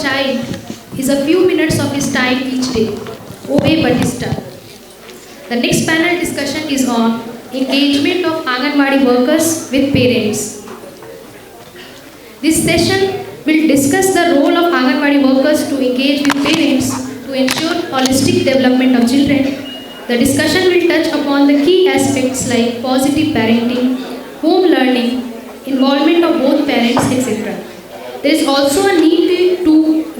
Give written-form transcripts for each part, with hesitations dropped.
child is a few minutes of his time each day. O.A. Batista. The next panel discussion is on engagement of Anganwadi workers with parents. This session will discuss the role of Anganwadi workers to engage with parents to ensure holistic development of children. The discussion will touch upon the key aspects like positive parenting, home learning, involvement of both parents, etc. There is also a need to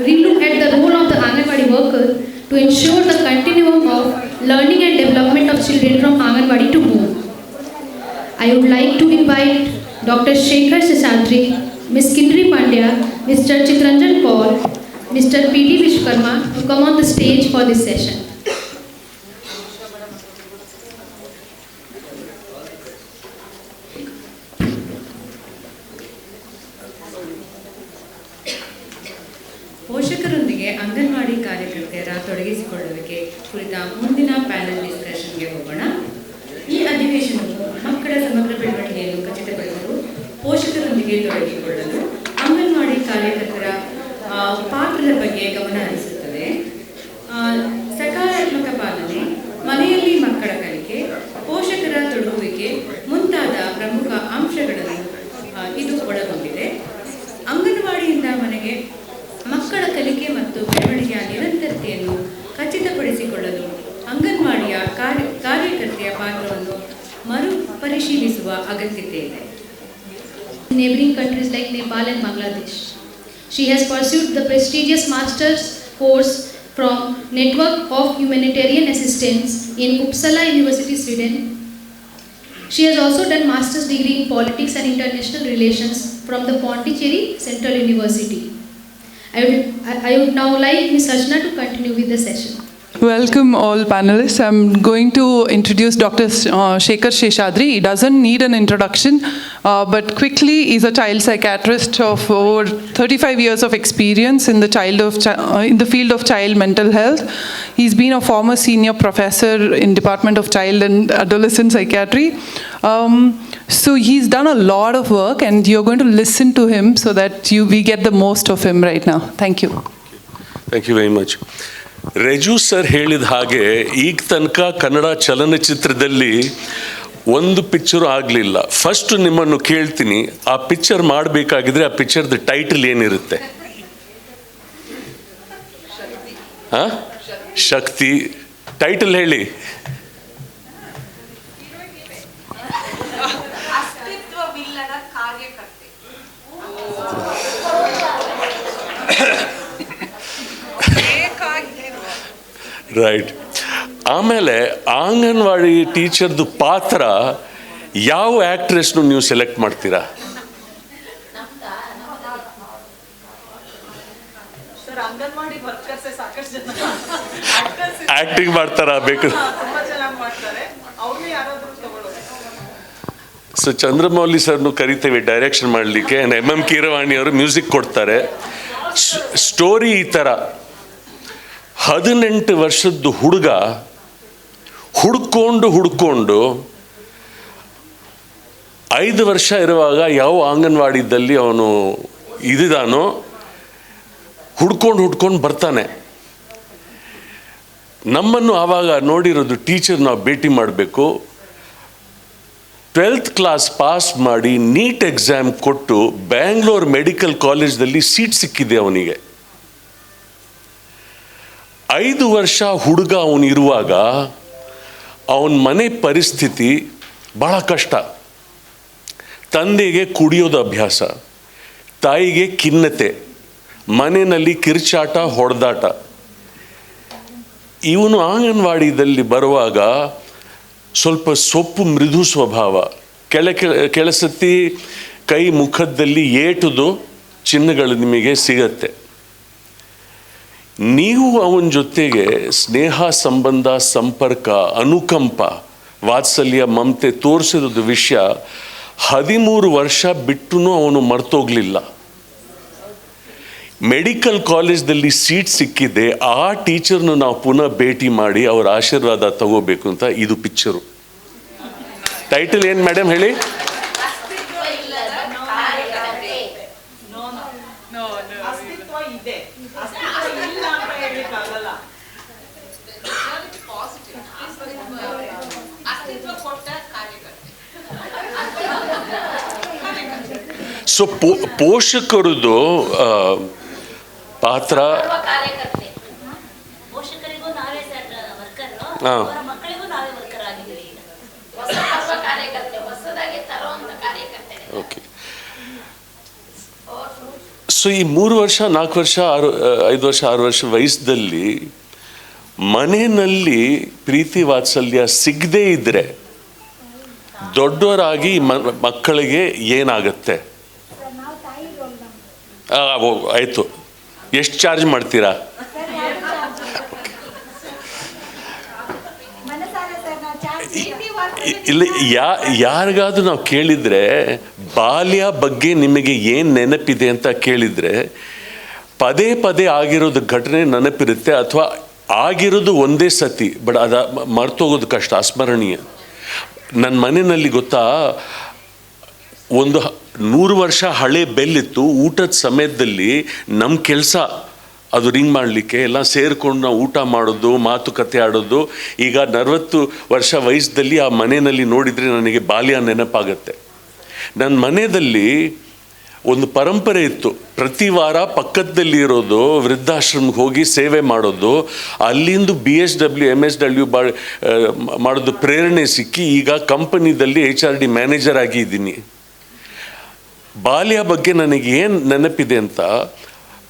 relook at the role of the Anganwadi worker to ensure the continuum of learning and development of children from Anganwadi to home. I would like to invite Dr. Shekhar Seshadri, Ms. Kindri Pandya, Mr. Chitranjan Kaur, Mr. P.D. Vishwakarma to come on the stage for this session. ಪೋಷಕರೊಂದಿಗೆ ಅಂಗನವಾಡಿ ಕಾರ್ಯಕರ್ತೆಯರ ತೊಡಗಿಸಿಕೊಳ್ಳುವಿಕೆ ಕುರಿತ ಮುಂದಿನ panel ಡಿಸ್ಕಷನ್ಗೆ ಹೋಗೋಣ. ಈ ಅಧಿವೇಶನವು ಮಕ್ಕಳ ಸಮಗ್ರ ಬೆಳವಣಿಗೆಯನ್ನು ಖಚಿತಪಡಿಸಲು ಪೋಷಕರೊಂದಿಗೆ ತೊಡಗಿಸಿಕೊಳ್ಳಲು ಅಂಗನವಾಡಿ ಕಾರ್ಯಕರ್ತರ ಪಾತ್ರದ ಬಗ್ಗೆ ಗಮನ ಹರಿಸುತ್ತದೆ. ಸಕಾರಾತ್ಮಕ ಪಾಲನೆ, ಮನೆಯಲ್ಲಿ ಮಕ್ಕಳ ಕಲಿಕೆ, ಪೋಷಕರ ತೊಡಗುವಿಕೆ ಮುಂತಾದ ಪ್ರಮುಖ ಅಂಶಗಳನ್ನು ಇದು ಒಳಗೊಂಡಿದೆ. ಅಂಗನವಾಡಿಯಿಂದ ಮನೆಗೆ ಮಕ್ಕಳ ಕಲಿಕೆ ಮತ್ತು ಬೆಳವಣಿಗೆಯ ನಿರಂತರತೆಯನ್ನು ಖಚಿತಪಡಿಸಿಕೊಳ್ಳಲು ಅಂಗನವಾಡಿಯ ಕಾರ್ಯಕರ್ತೆಯ ಪಾತ್ರವನ್ನು ಮರುಪರಿಶೀಲಿಸುವ ಅಗತ್ಯತೆ ಇದೆ. Neighboring countries like Nepal and Bangladesh. She has pursued the prestigious master's course from Network of Humanitarian Assistance in Uppsala University, Sweden. She has also done master's degree in politics and international relations from the Pondicherry Central University. I would now like Ms. Archana to continue with the session. Welcome all panelists. I'm going to introduce Dr. Shekhar Seshadri. He doesn't need an introduction, but quickly, he's a child psychiatrist of over 35 years of experience in the field of child mental health. He's been a former senior professor in Department of Child and Adolescent Psychiatry. So he's done a lot of work, and you're going to listen to him so that we get the most of him right now. Thank you. Thank you very much. Reju sir ಹೇಳಿದ ಹಾಗೆ ಈಗ ತನಕ ಕನ್ನಡ ಚಲನಚಿತ್ರದಲ್ಲಿ ಒಂದು picture ಆಗಲಿಲ್ಲ. First ನಿಮ್ಮನ್ನು ಕೇಳ್ತೀನಿ, ಆ picture ಮಾಡಬೇಕಾಗಿದ್ರೆ ಆ ಪಿಕ್ಚರ್ದ ಟೈಟಲ್ ಏನಿರುತ್ತೆ? ಶಕ್ತಿ. ಟೈಟಲ್ ಹೇಳಿ. ರೈಟ್. ಆಮೇಲೆ ಅಂಗನವಾಡಿ ಟೀಚರ್ದು ಪಾತ್ರ ಯಾವ ಆ್ಯಕ್ಟ್ರೆಸ್ನು ನೀವು ಸೆಲೆಕ್ಟ್ ಮಾಡ್ತೀರಾ? ಆಕ್ಟಿಂಗ್ ಮಾಡ್ತಾರಾ? ಬೇಕು. ಸೊ ಚಂದ್ರಮೌಳಿ ಸರ್ನು ಕರಿತೇವೆ ಡೈರೆಕ್ಷನ್ ಮಾಡಲಿಕ್ಕೆ. M.M. ಕೀರವಾಣಿ ಅವರು ಮ್ಯೂಸಿಕ್ ಕೊಡ್ತಾರೆ. ಸ್ಟೋರಿ ಈ ಥರ, 18 ವರ್ಷದ ಹುಡುಗ ಹುಡ್ಕೊಂಡು 5 ವರ್ಷ ಇರುವಾಗ ಯಾವ ಅಂಗನವಾಡಿದಲ್ಲಿ ಅವನು ಇದಾನೋ ಹುಡ್ಕೊಂಡು ಬರ್ತಾನೆ. ನಮ್ಮನ್ನು ಆವಾಗ ನೋಡಿರೋದು ಟೀಚರ್ ನಾವು ಭೇಟಿ ಮಾಡಬೇಕು. 12th ಕ್ಲಾಸ್ ಪಾಸ್ ಮಾಡಿ ನೀಟ್ ಎಕ್ಸಾಮ್ ಕೊಟ್ಟು ಬ್ಯಾಂಗ್ಳೂರ್ ಮೆಡಿಕಲ್ ಕಾಲೇಜ್ದಲ್ಲಿ ಸೀಟ್ ಸಿಕ್ಕಿದೆ ಅವನಿಗೆ. 5 ವರ್ಷ ಹುಡುಗ ಅವನಿರುವಾಗ ಅವನ ಮನೆ ಪರಿಸ್ಥಿತಿ ಭಾಳ ಕಷ್ಟ. ತಂದೆಗೆ ಕುಡಿಯೋದು ಅಭ್ಯಾಸ, ತಾಯಿಗೆ ಖಿನ್ನತೆ, ಮನೆಯಲ್ಲಿ ಕಿರ್ಚಾಟ ಹೊಡೆದಾಟ. ಇವನು ಅಂಗನವಾಡಿದಲ್ಲಿ ಬರುವಾಗ ಸ್ವಲ್ಪ ಸೊಪ್ಪು ಮೃದು ಸ್ವಭಾವ, ಕೆಲಸತ್ತಿ ಕೈ ಮುಖದಲ್ಲಿ ಏಟುದು ಚಿಹ್ನೆಗಳು ನಿಮಗೆ ಸಿಗತ್ತೆ. ನೀವು ಅವನ ಜೊತೆಗೆ ಸ್ನೇಹ ಸಂಬಂಧ, ಸಂಪರ್ಕ, ಅನುಕಂಪ, ವಾತ್ಸಲ್ಯ, ಮಮತೆ ತೋರಿಸಿದ ವಿಷಯ 13 ವರ್ಷ ಬಿಟ್ಟು ಅವನು ಮರ್ತೋಗ್ಲಿಲ್ಲ. ಮೆಡಿಕಲ್ ಕಾಲೇಜ್ದಲ್ಲಿ ಸೀಟ್ ಸಿಕ್ಕಿದೆ. ಆ ಟೀಚರ್ನ ನಾವು ಪುನಃ ಭೇಟಿ ಮಾಡಿ ಅವರ ಆಶೀರ್ವಾದ ತಗೋಬೇಕು ಅಂತ ಇದು ಪಿಕ್ಚರು. ಟೈಟಲ್ ಏನು ಮೇಡಮ್ ಹೇಳಿ? ಇದೆ, ಅಸ್ತಿತ್ವ ಇಲ್ಲ ಅಂತ ಹೇಳಿಕ್ಕಾಗಲ್ಲ. ಸೊ ಪೋಷಕರದು ಪಾತ್ರ ಪೋಷಕರಿಗೂ ನಾವೇ ವರ್ಕರ್, ಹಾಂ. ಅವರ ಮಕ್ಕಳಿಗೂ ನಾವೇ ವರ್ಕರ್ ಆಗಿದ್ದೀವಿ. ಹೊಸದಾಗಿ ತರುವಂತ ಕಾರ್ಯಕರ್ತೆ. ಓಕೆ. ಸೊ ಈ 3 ವರ್ಷ 4 ವರ್ಷ 5 ವರ್ಷ 6 ವರ್ಷ ವಯಸ್ಸಲ್ಲಿ ಮನೆಯಲ್ಲಿ ಪ್ರೀತಿ ವಾತ್ಸಲ್ಯ ಸಿಗದೇ ಇದ್ರೆ ದೊಡ್ಡವರಾಗಿ ಮಕ್ಕಳಿಗೆ ಏನಾಗುತ್ತೆ? ಆಯಿತು, ಎಷ್ಟು ಚಾರ್ಜ್ ಮಾಡ್ತೀರಾ? ಇಲ್ಲಿ ಯಾರಿಗಾದ್ರೂ ನಾವು ಕೇಳಿದರೆ ಬಾಲ್ಯ ಬಗ್ಗೆ ನಿಮಗೆ ಏನು ನೆನಪಿದೆ ಅಂತ ಕೇಳಿದರೆ ಪದೇ ಪದೇ ಆಗಿರೋದು ಘಟನೆ ನೆನಪಿರುತ್ತೆ, ಅಥವಾ ಆಗಿರೋದು ಒಂದೇ ಸತಿ, ಬಟ್ ಅದು ಮರ್ತೋಗೋದು ಕಷ್ಟ, ಅಸ್ಮರಣೀಯ. ನನ್ನ ಮನೆಯಲ್ಲಿ ಗೊತ್ತಾ, ಒಂದು 100 ವರ್ಷ ಹಳೆ ಬೆಲ್ಲಿತ್ತು. ಊಟದ ಸಮಯದಲ್ಲಿ ನಮ್ಮ ಕೆಲಸ ಅದು ರಿಂಗ್ ಮಾಡಲಿಕ್ಕೆ ಎಲ್ಲ ಸೇರಿಕೊಂಡು ನಾವು ಊಟ ಮಾಡೋದು, ಮಾತುಕತೆ ಆಡೋದು. ಈಗ 40 ವರ್ಷ ವಯಸ್ಸಲ್ಲಿ ಆ ಮನೆಯಲ್ಲಿ ನೋಡಿದರೆ ನನಗೆ ಬಾಲ್ಯ ನೆನಪಾಗತ್ತೆ. ನನ್ನ ಮನೆಯಲ್ಲಿ ಒಂದು ಪರಂಪರೆ ಇತ್ತು, ಪ್ರತಿ ವಾರ ಪಕ್ಕದಲ್ಲಿ ಇರೋದು ವೃದ್ಧಾಶ್ರಮಕ್ಕೆ ಹೋಗಿ ಸೇವೆ ಮಾಡೋದು. ಅಲ್ಲಿಂದ BSW MSW ಮಾಡೋದು ಪ್ರೇರಣೆ ಸಿಕ್ಕಿ ಈಗ ಕಂಪನಿದಲ್ಲಿ HRD ಮ್ಯಾನೇಜರ್ ಆಗಿದ್ದೀನಿ. ಬಾಲ್ಯ ಬಗ್ಗೆ ನನಗೆ ಏನು ನೆನಪಿದೆ ಅಂತ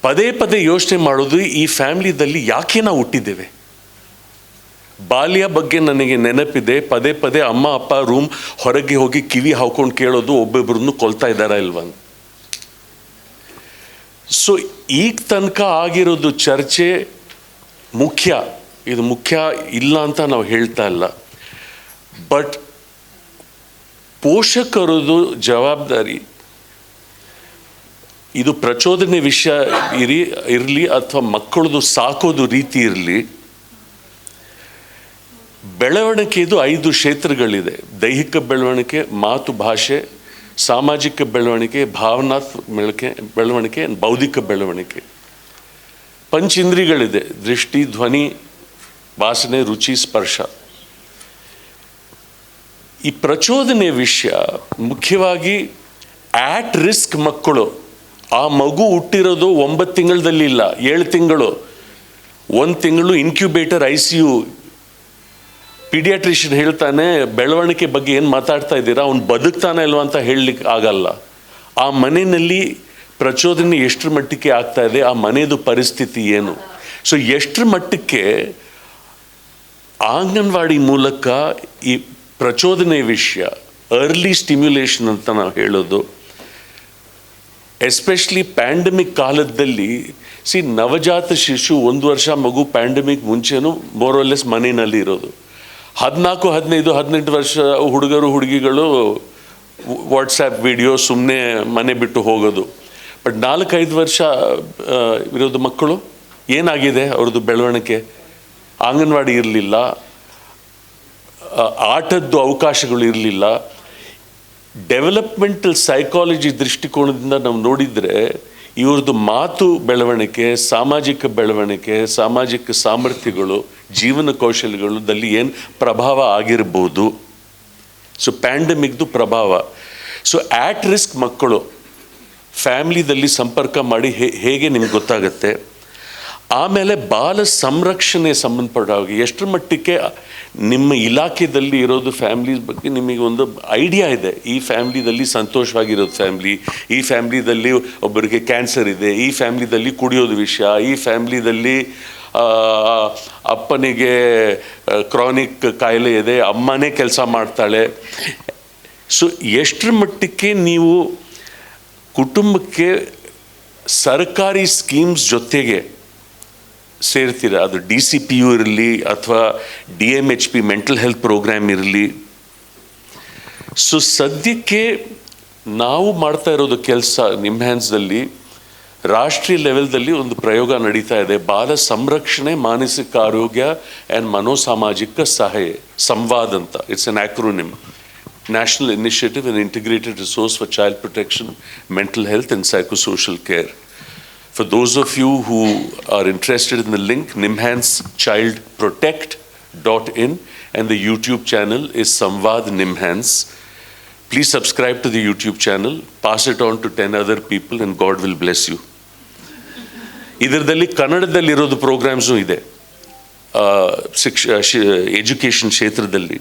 ಪದೇ ಪದೇ ಯೋಚನೆ ಮಾಡೋದು, ಈ ಫ್ಯಾಮಿಲಿದಲ್ಲಿ ಯಾಕೆ ನಾವು ಹುಟ್ಟಿದ್ದೇವೆ. ಬಾಲ್ಯ ಬಗ್ಗೆ ನನಗೆ ನೆನಪಿದೆ, ಪದೇ ಪದೇ ಅಮ್ಮ ಅಪ್ಪ ರೂಮ್ ಹೊರಗೆ ಹೋಗಿ ಕಿವಿ ಹಾಕೊಂಡು ಕೇಳೋದು, ಒಬ್ಬೊಬ್ಬರನ್ನು ಕೊಲ್ತಾ ಇದ್ದಾರಾ ಇಲ್ವಂತ. ಸೊ ಈಗ ತನಕ ಆಗಿರೋದು ಚರ್ಚೆ ಮುಖ್ಯ, ಇದು ಮುಖ್ಯ ಇಲ್ಲ ಅಂತ ನಾವು ಹೇಳ್ತಾ ಇಲ್ಲ, ಬಟ್ ಪೋಷಕರದು ಜವಾಬ್ದಾರಿ ಇದು ಪ್ರಚೋದನೆ ವಿಷಯ ಇರಲಿ ಅಥವಾ ಮಕ್ಕಳದು ಸಾಕೋದು ರೀತಿ ಇರಲಿ, ಬೆಳವಣಿಗೆದು 5 ಕ್ಷೇತ್ರಗಳಿದೆ. ದೈಹಿಕ ಬೆಳವಣಿಗೆ, ಮಾತು ಭಾಷೆ, ಸಾಮಾಜಿಕ ಬೆಳವಣಿಗೆ, ಭಾವನಾತ್ಮಕ ಬೆಳವಣಿಗೆ, ಬೌದ್ಧಿಕ ಬೆಳವಣಿಗೆ. ಪಂಚೇಂದ್ರಿಯಗಳಿದೆ, ದೃಷ್ಟಿ, ಧ್ವನಿ, ವಾಸನೆ, ರುಚಿ, ಸ್ಪರ್ಶ. ಈ ಪ್ರಚೋದನೆ ವಿಷಯ ಮುಖ್ಯವಾಗಿ ಆಟ್ ರಿಸ್ಕ್ ಮಕ್ಕಳು. ಆ ಮಗು ಹುಟ್ಟಿರೋದು 9 ತಿಂಗಳಲ್ಲಿ ಇಲ್ಲ, 7 ತಿಂಗಳು, 1 ತಿಂಗಳು ಇನ್ಕ್ಯುಬೇಟರ್ ICU. ಪೀಡಿಯಾಟ್ರಿಷಿಯನ್ ಹೇಳ್ತಾನೆ, ಬೆಳವಣಿಗೆ ಬಗ್ಗೆ ಏನು ಮಾತಾಡ್ತಾ ಇದ್ದೀರಾ, ಅವ್ನು ಬದುಕ್ತಾನೆ ಇಲ್ವ ಅಂತ ಹೇಳಲಿಕ್ಕೆ ಆಗಲ್ಲ. ಆ ಮನೆಯಲ್ಲಿ ಪ್ರಚೋದನೆ ಎಷ್ಟರ ಮಟ್ಟಕ್ಕೆ ಆಗ್ತಾ ಇದೆ, ಆ ಮನೆಯದು ಪರಿಸ್ಥಿತಿ ಏನು. ಸೊ ಎಷ್ಟರ ಮಟ್ಟಕ್ಕೆ ಅಂಗನವಾಡಿ ಮೂಲಕ ಈ ಪ್ರಚೋದನೆ ವಿಷಯ, ಅರ್ಲಿ ಸ್ಟಿಮ್ಯುಲೇಷನ್ ಅಂತ ನಾವು ಹೇಳೋದು, ಎಸ್ಪೆಷಲಿ ಪ್ಯಾಂಡಮಿಕ್ ಕಾಲದಲ್ಲಿ. ನವಜಾತ ಶಿಶು 1 ವರ್ಷ ಮಗು ಪ್ಯಾಂಡಮಿಕ್ ಮುಂಚೆನೂ ಮೋರಲೆಸ್ ಮನೆಯಲ್ಲಿ ಇರೋದು. 14, 15, 18 ವರ್ಷ ಹುಡುಗರು ಹುಡುಗಿಗಳು ವಾಟ್ಸಪ್ ವಿಡಿಯೋ ಸುಮ್ಮನೆ ಮನೆ ಬಿಟ್ಟು ಹೋಗೋದು. ಬಟ್ 4-5 ವರ್ಷ ಇರೋದು ಮಕ್ಕಳು ಏನಾಗಿದೆ, ಅವ್ರದ್ದು ಬೆಳವಣಿಗೆ, ಅಂಗನವಾಡಿ ಇರಲಿಲ್ಲ, ಆಟದ್ದು ಅವಕಾಶಗಳು ಇರಲಿಲ್ಲ. ಡೆವಲಪ್ಮೆಂಟಲ್ ಸೈಕಾಲಜಿ ದೃಷ್ಟಿಕೋನದಿಂದ ನಾವು ನೋಡಿದರೆ ಇವ್ರದ್ದು ಮಾತು ಬೆಳವಣಿಗೆ, ಸಾಮಾಜಿಕ ಬೆಳವಣಿಗೆ, ಸಾಮಾಜಿಕ ಸಾಮರ್ಥ್ಯಗಳು, ಜೀವನ ಕೌಶಲ್ಯಗಳಲ್ಲಿ ಏನು ಪ್ರಭಾವ ಆಗಿರ್ಬೋದು. ಸೊ ಪ್ಯಾಂಡಮಿಕ್ದು ಪ್ರಭಾವ. ಸೊ ಆಟ್ ರಿಸ್ಕ್ ಮಕ್ಕಳು ಫ್ಯಾಮ್ಲಿದಲ್ಲಿ ಸಂಪರ್ಕ ಮಾಡಿ ಹೇಗೆ ನಿಮ್ಗೆ ಗೊತ್ತಾಗುತ್ತೆ. ಆಮೇಲೆ ಬಾಲ ಸಂರಕ್ಷಣೆ ಸಂಬಂಧಪಟ್ಟ ಹಾಗೆ ಎಷ್ಟರ ಮಟ್ಟಕ್ಕೆ ನಿಮ್ಮ ಇಲಾಖೆಯಲ್ಲಿ ಇರೋದು ಫ್ಯಾಮ್ಲೀಸ್ ಬಗ್ಗೆ ನಿಮಗೆ ಒಂದು ಐಡಿಯಾ ಇದೆ. ಈ ಫ್ಯಾಮ್ಲಿದಲ್ಲಿ ಸಂತೋಷವಾಗಿರೋದು ಫ್ಯಾಮ್ಲಿ, ಈ ಫ್ಯಾಮ್ಲಿದಲ್ಲಿ ಒಬ್ಬರಿಗೆ ಕ್ಯಾನ್ಸರ್ ಇದೆ, ಈ ಫ್ಯಾಮ್ಲಿದಲ್ಲಿ ಕುಡಿಯೋದು ವಿಷಯ, ಈ ಫ್ಯಾಮ್ಲಿದಲ್ಲಿ ಅಪ್ಪನಿಗೆ ಕ್ರಾನಿಕ್ ಕಾಯಿಲೆ ಇದೆ, ಅಮ್ಮನೇ ಕೆಲಸ ಮಾಡ್ತಾಳೆ. ಸೊ ಎಷ್ಟರ ಮಟ್ಟಕ್ಕೆ ನೀವು ಕುಟುಂಬಕ್ಕೆ ಸರ್ಕಾರಿ ಸ್ಕೀಮ್ಸ್ ಜೊತೆಗೆ ಸೇರ್ತೀರ, ಅದು DCPU ಇರಲಿ ಅಥವಾ DMHP ಮೆಂಟಲ್ ಹೆಲ್ತ್ ಪ್ರೋಗ್ರಾಮ್ ಇರಲಿ. ಸೊ ಸದ್ಯಕ್ಕೆ ನಾವು ಮಾಡ್ತಾ ಇರೋದು ಕೆಲಸ ನಿಮ್ಮ ಹ್ಯಾಂಡ್ಸಲ್ಲಿ, ರಾಷ್ಟ್ರೀಯ ಲೆವೆಲ್ದಲ್ಲಿ ಒಂದು ಪ್ರಯೋಗ ನಡೀತಾ ಇದೆ, ಬಾಲ ಸಂರಕ್ಷಣೆ, ಮಾನಸಿಕ ಆರೋಗ್ಯ ಆ್ಯಂಡ್ ಮನೋಸಾಮಾಜಿಕ ಸಹಾಯ ಸಂವಾದ್ ಅಂತ. It's an acronym, national initiative and integrated resource for child protection, mental health and psychosocial care. For those of you who are interested in the link, nimhanschildprotect.in, and the YouTube channel is Samvad Nimhans. Please subscribe to the YouTube channel, pass it on to 10 other people, and God will bless you. ಇದರಲ್ಲಿ ಕನ್ನಡದಲ್ಲಿರೋದು programmes ಇದೆ education ಕ್ಷೇತ್ರದಲ್ಲಿ.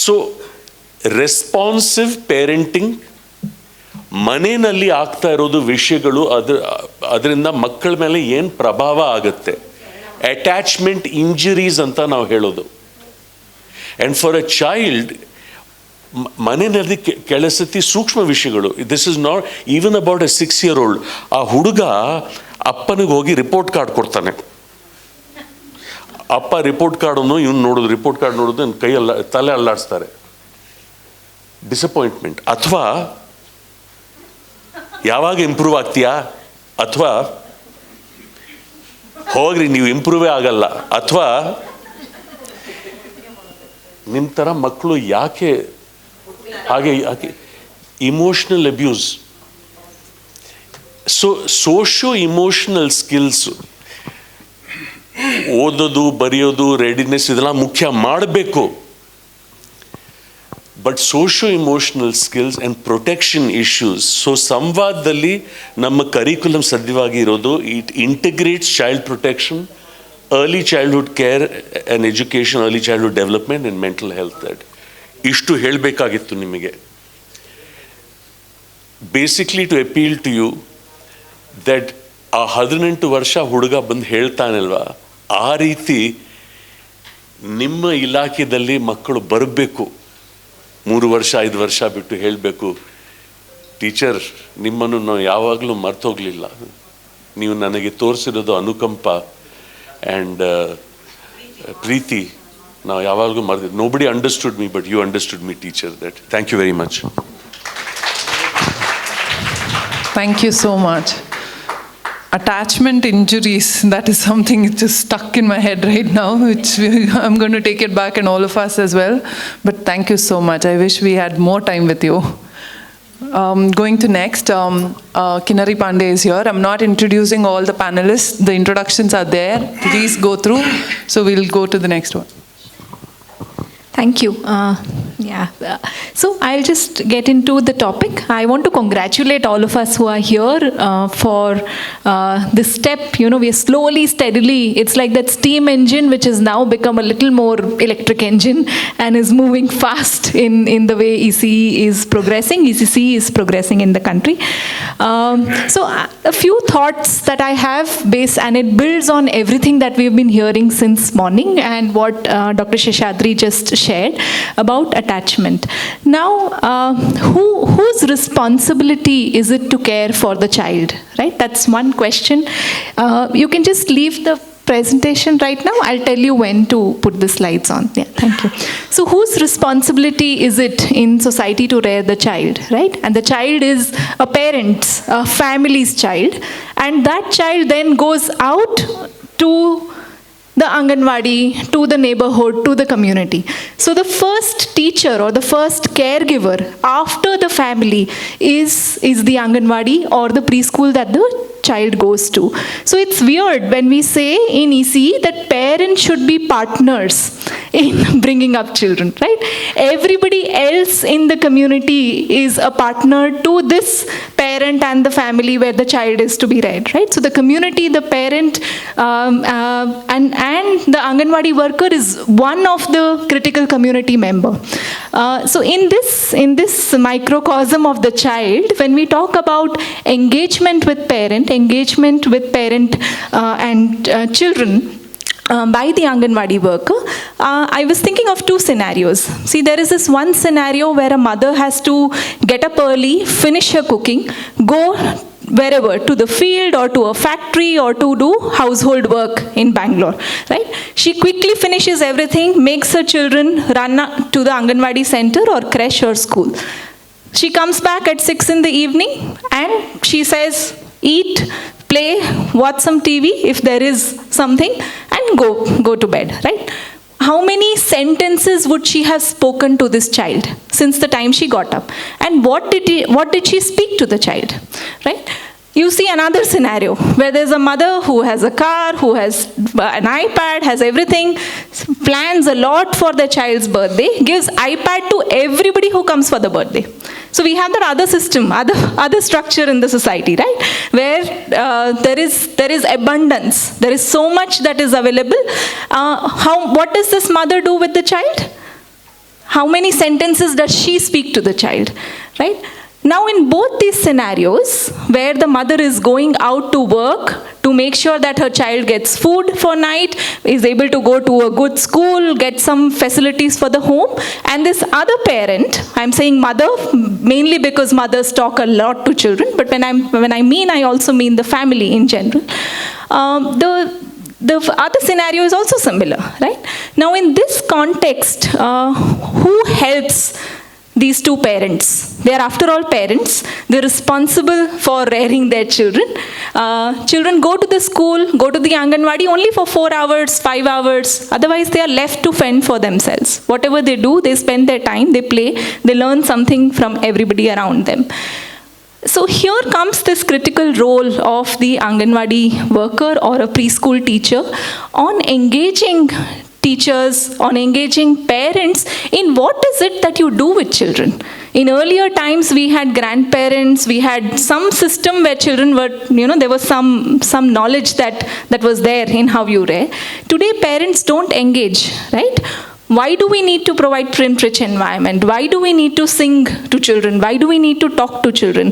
So responsive parenting, ಮನೆಯಲ್ಲಿ ಆಗ್ತಾ ಇರೋದು ವಿಷಯಗಳು, ಅದರಿಂದ ಮಕ್ಕಳ ಮೇಲೆ ಏನು ಪ್ರಭಾವ ಆಗುತ್ತೆ, ಅಟ್ಯಾಚ್ಮೆಂಟ್ ಇಂಜುರೀಸ್ ಅಂತ ನಾವು ಹೇಳೋದು. ಆ್ಯಂಡ್ ಫಾರ್ ಅ ಚೈಲ್ಡ್, ಮನೆಯಲ್ಲಿ ಕೆಲಸತಿ ಸೂಕ್ಷ್ಮ ವಿಷಯಗಳು. This is not even about A 6 year old. ಆ ಹುಡುಗ ಅಪ್ಪನಿಗೆ ಹೋಗಿ ರಿಪೋರ್ಟ್ ಕಾರ್ಡ್ ಕೊಡ್ತಾನೆ. ಅಪ್ಪ ರಿಪೋರ್ಟ್ ಕಾರ್ಡನ್ನು ಇವ್ನು ನೋಡೋದು, ರಿಪೋರ್ಟ್ ಕಾರ್ಡ್ ನೋಡೋದು, ನನ್ನ ತಲೆ ಅಲ್ಲಾಡಿಸ್ತಾರೆ. ಡಿಸಪಾಯಿಂಟ್ಮೆಂಟ್. ಅಥವಾ ಯಾವಾಗ ಇಂಪ್ರೂವ್ ಆಗ್ತೀಯಾ, ಅಥವಾ ಹೋಗ್ರಿ ನೀವು ಇಂಪ್ರೂವೇ ಆಗಲ್ಲ, ಅಥವಾ ನಿಮ್ಮ ಥರ ಮಕ್ಕಳು ಯಾಕೆ ಹಾಗೆ emotional abuse. So socio emotional skills, ಓದೋದು, ಬರೆಯೋದು, ರೆಡಿನೆಸ್, ಇದೆಲ್ಲ ಮುಖ್ಯ ಮಾಡಬೇಕು. But socio emotional skills and protection issues. So ಸಂವಾದದಲ್ಲಿ ನಮ್ಮ ಕರಿಕ್ಯುಲಮ್ ಸದ್ಯವಾಗಿ ಇರೋದು, it integrates child protection, early childhood care and education, early childhood development and mental health. That ಇಷ್ಟು ಹೇಳಬೇಕಾಗಿತ್ತು ನಿಮಗೆ. Basically to appeal to you that ಆ 18 ವರ್ಷ ಹುಡುಗ ಬಂದು ಹೇಳ್ತಾನಲ್ವ, ಆ ರೀತಿ ನಿಮ್ಮ ಇಲಾಖೆಯಲ್ಲಿ ಮಕ್ಕಳು ಬರಬೇಕು. 3 ವರ್ಷ 5 ವರ್ಷ ಬಿಟ್ಟು ಹೇಳಬೇಕು, ಟೀಚರ್ ನಿಮ್ಮನ್ನು ನಾವು ಯಾವಾಗಲೂ ಮರ್ತೋಗ್ಲಿಲ್ಲ, ನೀವು ನನಗೆ ತೋರಿಸಿರೋದು ಅನುಕಂಪ and Preeti, now yavalgu mardi. Nobody understood me, but you understood me, teacher. That. Thank you very much. Thank you so much. Attachment injuries, that is something that's just stuck in my head right now, which I'm going to take it back, and all of us as well. But thank you so much. I wish we had more time with you. Going to next, Kinnari Pandey is here. I'm not introducing all the panelists. The introductions are there. Please go through. So we'll go to the next one. Thank you. So I'll just get into the topic. I want to congratulate all of us who are here for this step. You know, we are slowly, steadily, it's like that steam engine which has now become a little more electric engine and is moving fast in the way ECE is progressing, ECCE is progressing in the country. So a few thoughts that I have based, and it builds on everything that we've been hearing since morning and what Dr. Sheshadri just shared about attachment. Now, whose responsibility is it to care for the child, right? That's one question. You can just leave the presentation right now. I'll tell you when to put the slides on. Yeah, thank you. So whose responsibility is it in society to rear the child, right? And the child is a parent's, a family's child. And that child then goes out to the Anganwadi, to the neighborhood, to the community. So the first teacher or the first caregiver after the family is the Anganwadi or the preschool that the child goes to. So it's weird when we say in ECE that parents should be partners in bringing up children, right? Everybody else in the community is a partner to this parent and the family where the child is to be reared, right? So the community, the parent, and the Anganwadi worker is one of the critical community member. So in this microcosm of the child, when we talk about engagement with parent and children by the Anganwadi worker, I was thinking of two scenarios. See, there is this one scenario where a mother has to get up early, finish her cooking, go wherever, to the field or to a factory or to do household work in Bangalore, right? She quickly finishes everything, makes her children run to the Anganwadi center or creche or school. She comes back at 6 in the evening and she says, eat, play, watch some TV if there is something, and go to bed, right? How many sentences would she have spoken to this child since the time she got up? And what did she speak to the child, right? You see another scenario where there's a mother who has a car, who has an iPad, has everything, plans a lot for their child's birthday, gives iPad to everybody who comes for the birthday. So we have that other system, other structure in the society, right? Where there is abundance, there is so much that is available. What does this mother do with the child? How many sentences does she speak to the child, right? Now in both these scenarios, where the mother is going out to work to make sure that her child gets food for night, is able to go to a good school, get some facilities for the home, and this other parent, I'm saying mother, mainly because mothers talk a lot to children, but when I also mean the family in general. The other scenario is also similar, right? Now in this context, who helps these two parents? They are after all parents. They're responsible for rearing their children. Children go to the school, go to the Anganwadi only for 4 hours, 5 hours. Otherwise, they are left to fend for themselves. Whatever they do, they spend their time, they play, they learn something from everybody around them. So here comes this critical role of the Anganwadi worker or a preschool teacher on engaging teachers, on engaging parents in what is it that you do with children. In earlier times, we had grandparents, we had some system where children were, there was some knowledge that was there in how you rear. Today, parents don't engage, right? Why do we need to provide print-rich environment? Why do we need to sing to children? Why do we need to talk to children?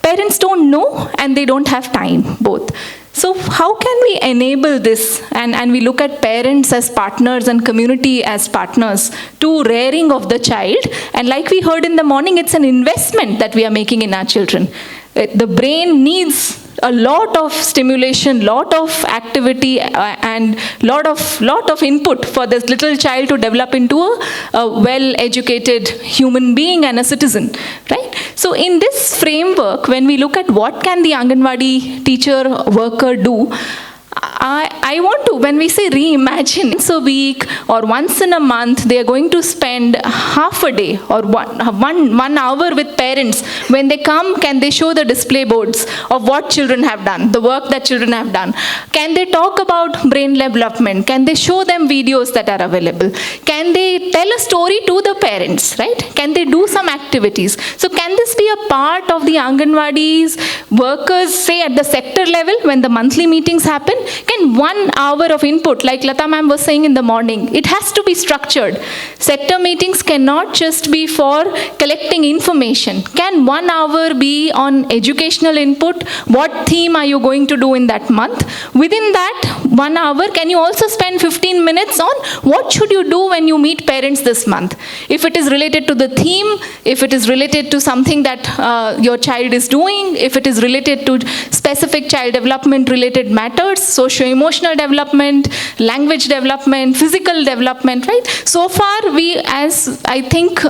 Parents don't know and they don't have time, both. So how can we enable this? And we look at parents as partners and community as partners to rearing of the child. And like we heard in the morning, it's an investment that we are making in our children. The brain needs a lot of stimulation, lot of activity, and lot of input for this little child to develop into a well-educated human being and a citizen, right? So in this framework, when we look at what can the Anganwadi teacher worker do, I want to, when we say reimagine, once a week or once in a month, they are going to spend half a day or one hour with parents. When they come, can they show the display boards of what children have done, the work that children have done? Can they talk about brain development? Can they show them videos that are available? Can they tell a story to the parents, right? Can they do some activities? So can this be a part of the Anganwadis workers, say at the sector level, when the monthly meetings happen? Can 1 hour of input, like Lata ma'am was saying in the morning, it has to be structured. Sector meetings cannot just be for collecting information. Can 1 hour be on educational input? What theme are you going to do in that month? Within that 1 hour, can you also spend 15 minutes on what should you do when you meet parents this month? If it is related to the theme, if it is related to something that your child is doing, if it is related to specific child development related matters, socio-emotional development, language development, physical development, right? So far, we, as I think,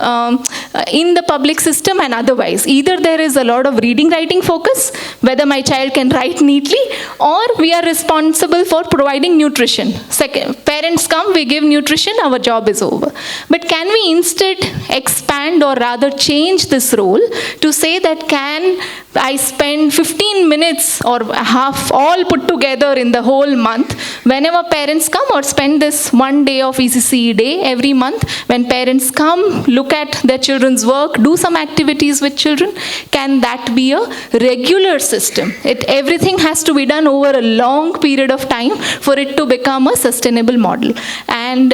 in the public system and otherwise, either there is a lot of reading, writing focus, whether my child can write neatly, or we are responsible for providing nutrition. Second, parents come, we give nutrition, our job is over. But can we instead expand or rather change this role to say that can I spend 15 minutes or half, all put together in the whole month, whenever parents come, or spend this 1 day of ECCE day every month, when parents come, look at their children's work, do some activities with children, can that be a regular system? Everything has to be done over a long period of time for it to become a sustainable model. And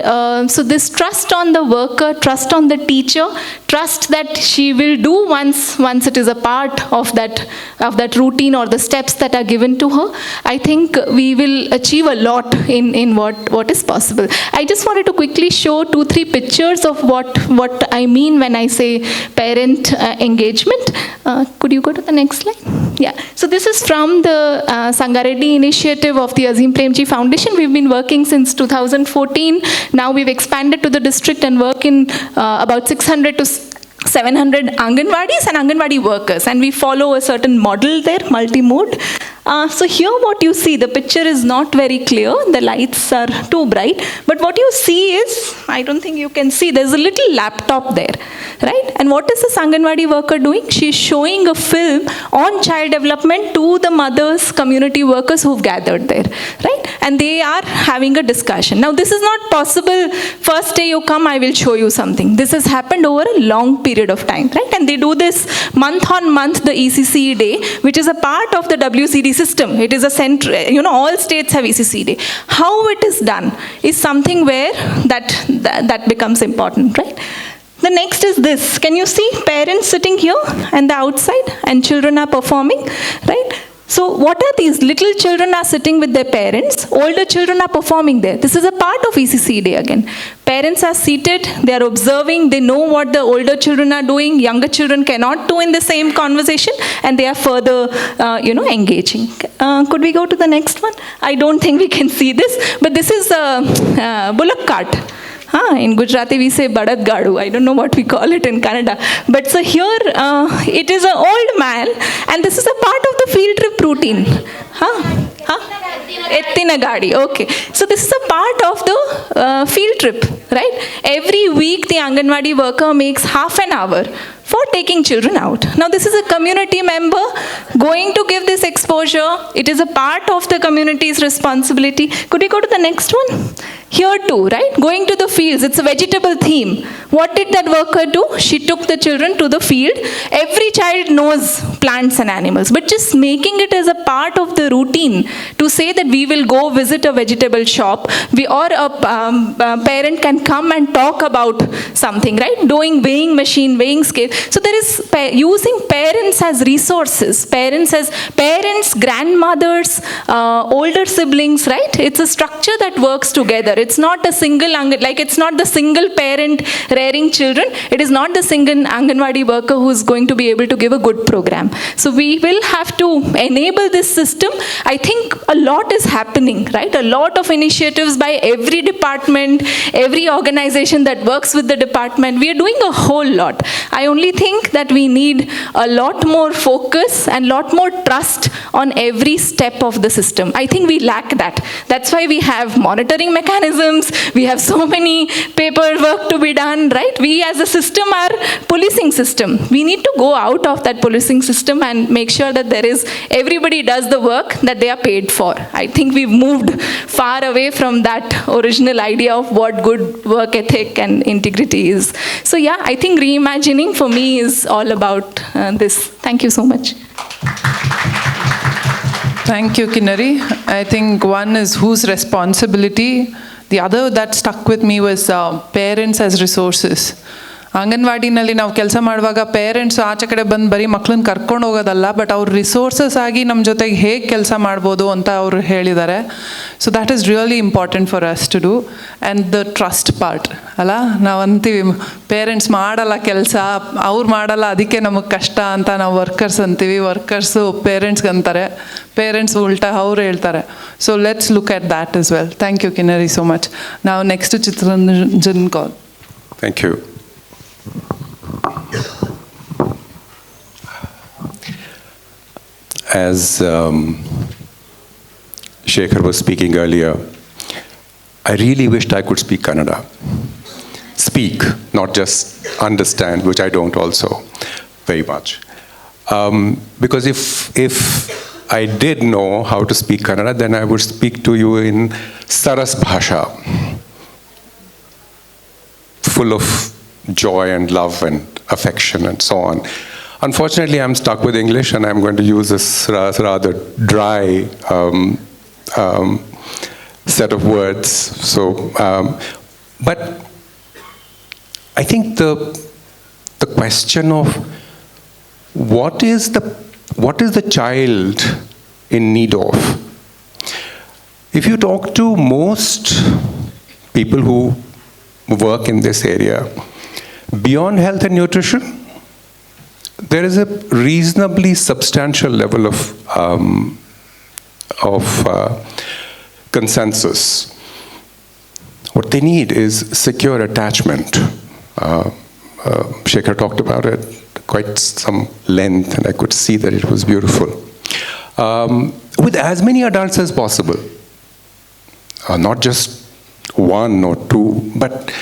so this trust on the worker, trust on the teacher, trust that she will do once it is a part of that routine or the steps that are given to her, I think we will achieve a lot in what is possible. I just wanted to quickly show 2-3 pictures of what I mean when I say parent engagement. Could you go to the next slide? Yeah. So this is from the Sangareddy initiative of the Azim Premji Foundation. We've been working since 2014. Now we've expanded to the district and work in about 600 to 700 Anganwadis and Anganwadi workers, and we follow a certain model there, multi-mode. So here what you see, the picture is not very clear, the lights are too bright, but what you see is, I don't think you can see, there's a little laptop there, right? And what is this Anganwadi worker doing? She's showing a film on child development to the mothers, community workers who've gathered there, right? And they are having a discussion. Now this is not possible, first day you come, I will show you something. This has happened over a long period of time, right? And they do this month on month, the ECCE day, which is a part of the WCD system. It is a center, all states have ECCE day. How it is done is something where that becomes important, right? The next is this. Can you see parents sitting here and the outside and children are performing, right? So what are these? Little children are sitting with their parents. Older children are performing there. This is a part of ECCE day again. Parents are seated. They are observing. They know what the older children are doing. Younger children cannot do in the same conversation. And they are further, engaging. Could we go to the next one? I don't think we can see this. But this is a bullock cart. In Gujarati we say Badad Gadu. I don't know what we call it in Kannada. But so here it is an old man, and this is a part of the field trip routine. Ettina Gadi. Okay. So this is a part of the field trip, right? Every week the Anganwadi worker makes half an hour for taking children out. Now this is a community member going to give this exposure. It is a part of the community's responsibility. Could we go to the next one? Here too, right? Going to the fields. It's a vegetable theme. What did that worker do? She took the children to the field. Every child knows plants and animals, but just making it as a part of the routine to say that we will go visit a vegetable shop, or a parent can come and talk about something, right? Doing weighing machine, weighing scale. So there is using parents as resources, parents, grandmothers, older siblings, right? It's a structure that works together. It's not a single, it's not the single parent rearing children. It is not the single Anganwadi worker who's going to be able to give a good program. So we will have to enable this system. I think a lot is happening, right? A lot of initiatives by every department, every organization that works with the department. We are doing a whole lot. I only think that we need a lot more focus and lot more trust on every step of the system. I think we lack that. That's why we have monitoring mechanisms. We have so many paperwork to be done, right? We as a system are policing system. We need to go out of that policing system and make sure that everybody does the work that they are paid for. I think we've moved far away from that original idea of what good work ethic and integrity is. So yeah, I think reimagining for me is all about this. Thank you so much. Thank you, Kinnari. I think one is whose responsibility. The other that stuck with me was parents as resources. ಅಂಗನವಾಡಿನಲ್ಲಿ ನಾವು ಕೆಲಸ ಮಾಡುವಾಗ parents ಆಚೆ ಕಡೆ ಬಂದು ಬರೀ ಮಕ್ಕಳನ್ನ ಕರ್ಕೊಂಡು ಹೋಗೋದಲ್ಲ, but ಅವ್ರ ರಿಸೋರ್ಸಸ್ ಆಗಿ ನಮ್ಮ ಜೊತೆಗೆ ಹೇಗೆ ಕೆಲಸ ಮಾಡ್ಬೋದು ಅಂತ ಅವರು ಹೇಳಿದ್ದಾರೆ. So that is really important for us to do. And the trust part ಅಲ್ಲ, ನಾವು ಅಂತೀವಿ ಪೇರೆಂಟ್ಸ್ ಮಾಡಲ್ಲ ಕೆಲಸ, ಅವ್ರು ಮಾಡಲ್ಲ ಅದಕ್ಕೆ ನಮಗೆ ಕಷ್ಟ ಅಂತ ನಾವು ವರ್ಕರ್ಸ್ ಅಂತೀವಿ. ವರ್ಕರ್ಸು ಪೇರೆಂಟ್ಸ್ಗೆ ಅಂತಾರೆ, ಪೇರೆಂಟ್ಸ್ ಉಲ್ಟಾ ಅವ್ರು ಹೇಳ್ತಾರೆ. So let's look at that as well. Thank you Kinnari so much. ನಾವು next Chittaranjan call. Thank you. As Shekhar was speaking earlier, I really wished I could speak Kannada. Speak, not just understand, which I don't also very much. Because if I did know how to speak Kannada, then I would speak to you in Saras Bhasha, full of joy and love and affection and so on. Unfortunately, I'm stuck with English, and I'm going to use this rather dry set of words. So, but I think the question of what is the child in need of? If you talk to most people who work in this area, beyond health and nutrition, there is a reasonably substantial level of consensus. What they need is secure attachment, Shekhar talked about it quite some length, and I could see that it was beautiful. With as many adults as possible, not just one or two, but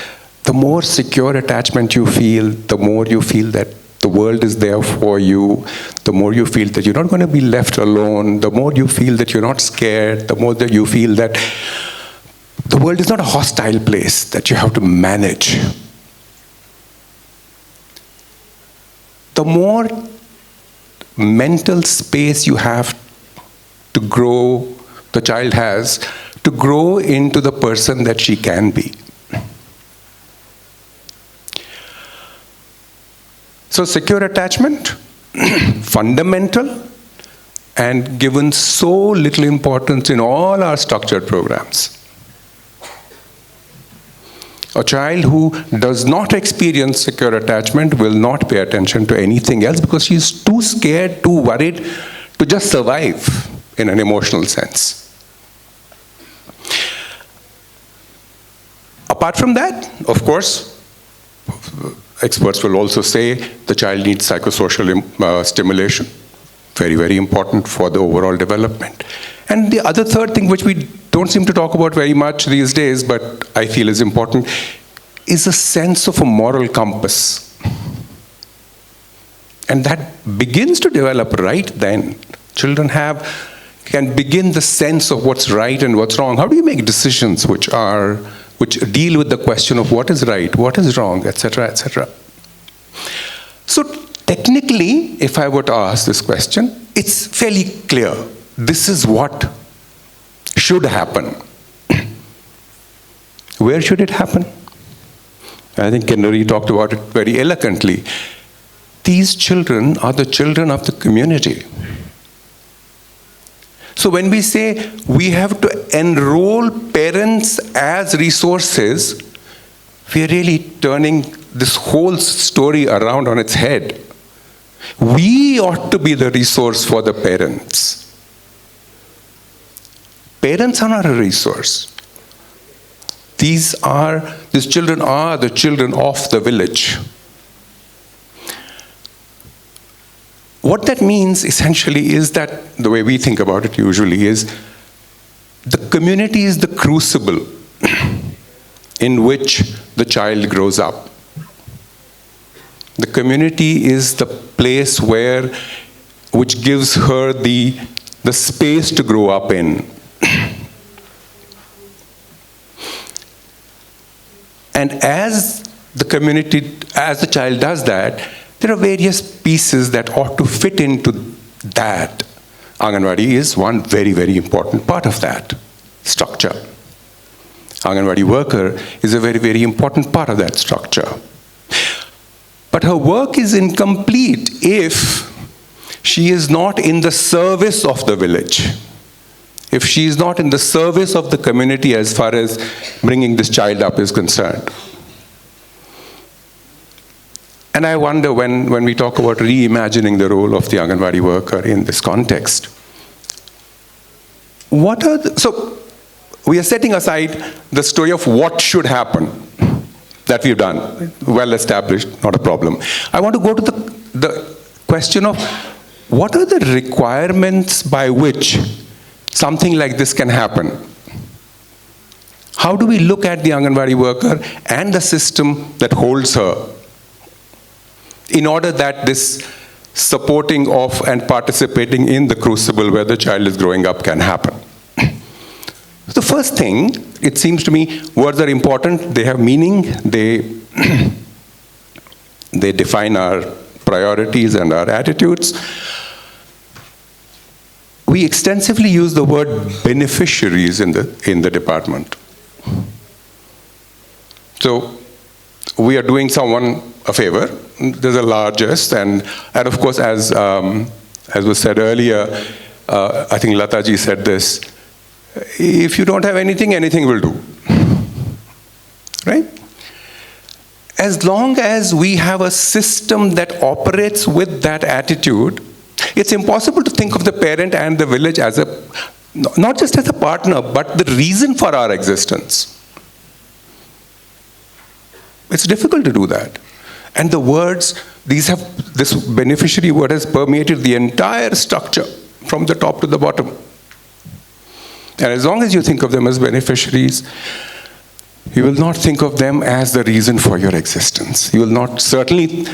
the more secure attachment you feel, the more you feel that the world is there for you, the more you feel that you're not going to be left alone, the more you feel that you're not scared, the more that you feel that the world is not a hostile place that you have to manage. The more mental space you have to grow, the child has, to grow into the person that she can be. So secure attachment, fundamental, and given so little importance in all our structured programs. A child who does not experience secure attachment will not pay attention to anything else because she's too scared, too worried to just survive in an emotional sense. Apart from that, of course, experts will also say the child needs psychosocial stimulation. Very, very important for the overall development. And the other third thing, which we don't seem to talk about very much these days, but I feel is important, is a sense of a moral compass. And that begins to develop right then. Children can begin the sense of what's right and what's wrong. How do you make decisions which deal with the question of what is right, what is wrong, etc., etc. So technically, if I were to ask this question, it's fairly clear. This is what should happen. Where should it happen? I think Kinnari talked about it very eloquently. These children are the children of the community. So when we say we have to enroll parents as resources, we are really turning this whole story around on its head. We ought to be the resource for the parents. Parents are not a resource. These children are the children of the village. What that means essentially is that, the way we think about it usually is, the community is the crucible in which the child grows up. The community is the place which gives her the space to grow up in. And as the child does that, there are various pieces that ought to fit into that. Anganwadi is one very, very important part of that structure. Anganwadi worker is a very, very important part of that structure. But her work is incomplete if she is not in the service of the village. If she is not in the service of the community as far as bringing this child up is concerned. And I wonder when we talk about reimagining the role of the Anganwadi worker in this context, so we are setting aside the story of what should happen that we've done, well established, not a problem. I want to go to the question of what are the requirements by which something like this can happen? How do we look at the Anganwadi worker and the system that holds her in order that this supporting of and participating in the crucible where the child is growing up can happen? The first thing, it seems to me, words are important, they have meaning, they define our priorities and our attitudes. We extensively use the word beneficiaries in the department. So we are doing someone a favor. There's a largest, and of course, as was said earlier, I think Lataji said this, if you don't have anything, anything will do. Right? As long as we have a system that operates with that attitude, it's impossible to think of the parent and the village as not just as a partner, but the reason for our existence. It's difficult to do that. And the words, this beneficiary word has permeated the entire structure from the top to the bottom. And as long as you think of them as beneficiaries, you will not think of them as the reason for your existence. You will certainly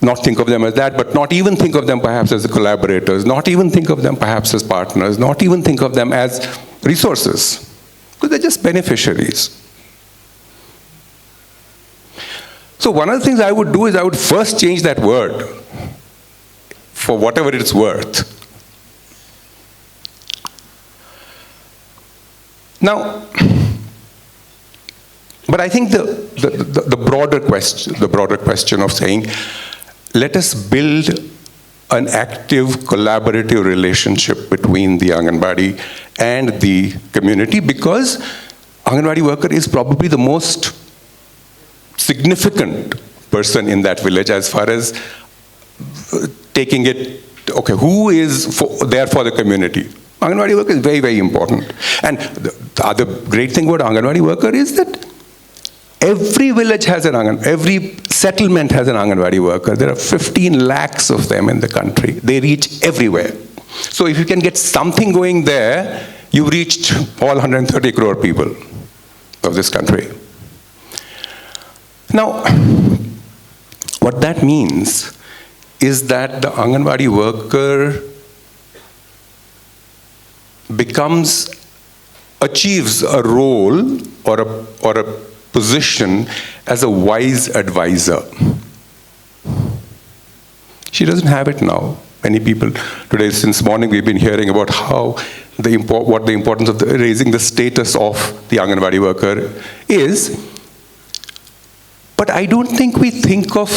not think of them as that, but not even think of them perhaps as collaborators, not even think of them perhaps as partners, not even think of them as resources, because they're just beneficiaries. So one of the things I would do is I would first change that word for whatever it's worth. Now, but I think the broader question of saying, let us build an active collaborative relationship between the Anganwadi and the community, because Anganwadi worker is probably the most significant person in that village as far as taking it, okay, who is there for the community? Anganwadi worker is very, very important. And the other great thing about Anganwadi worker is that every village has every settlement has an Anganwadi worker. There are 15 lakhs of them in the country. They reach everywhere. So if you can get something going there, you've reached all 130 crore people of this country. Now, what that means is that the Anganwadi worker achieves a role or a position as a wise advisor. She doesn't have it now. Many people today, since morning, we've been hearing about what the importance of raising the status of the Anganwadi worker is. But I don't think we think of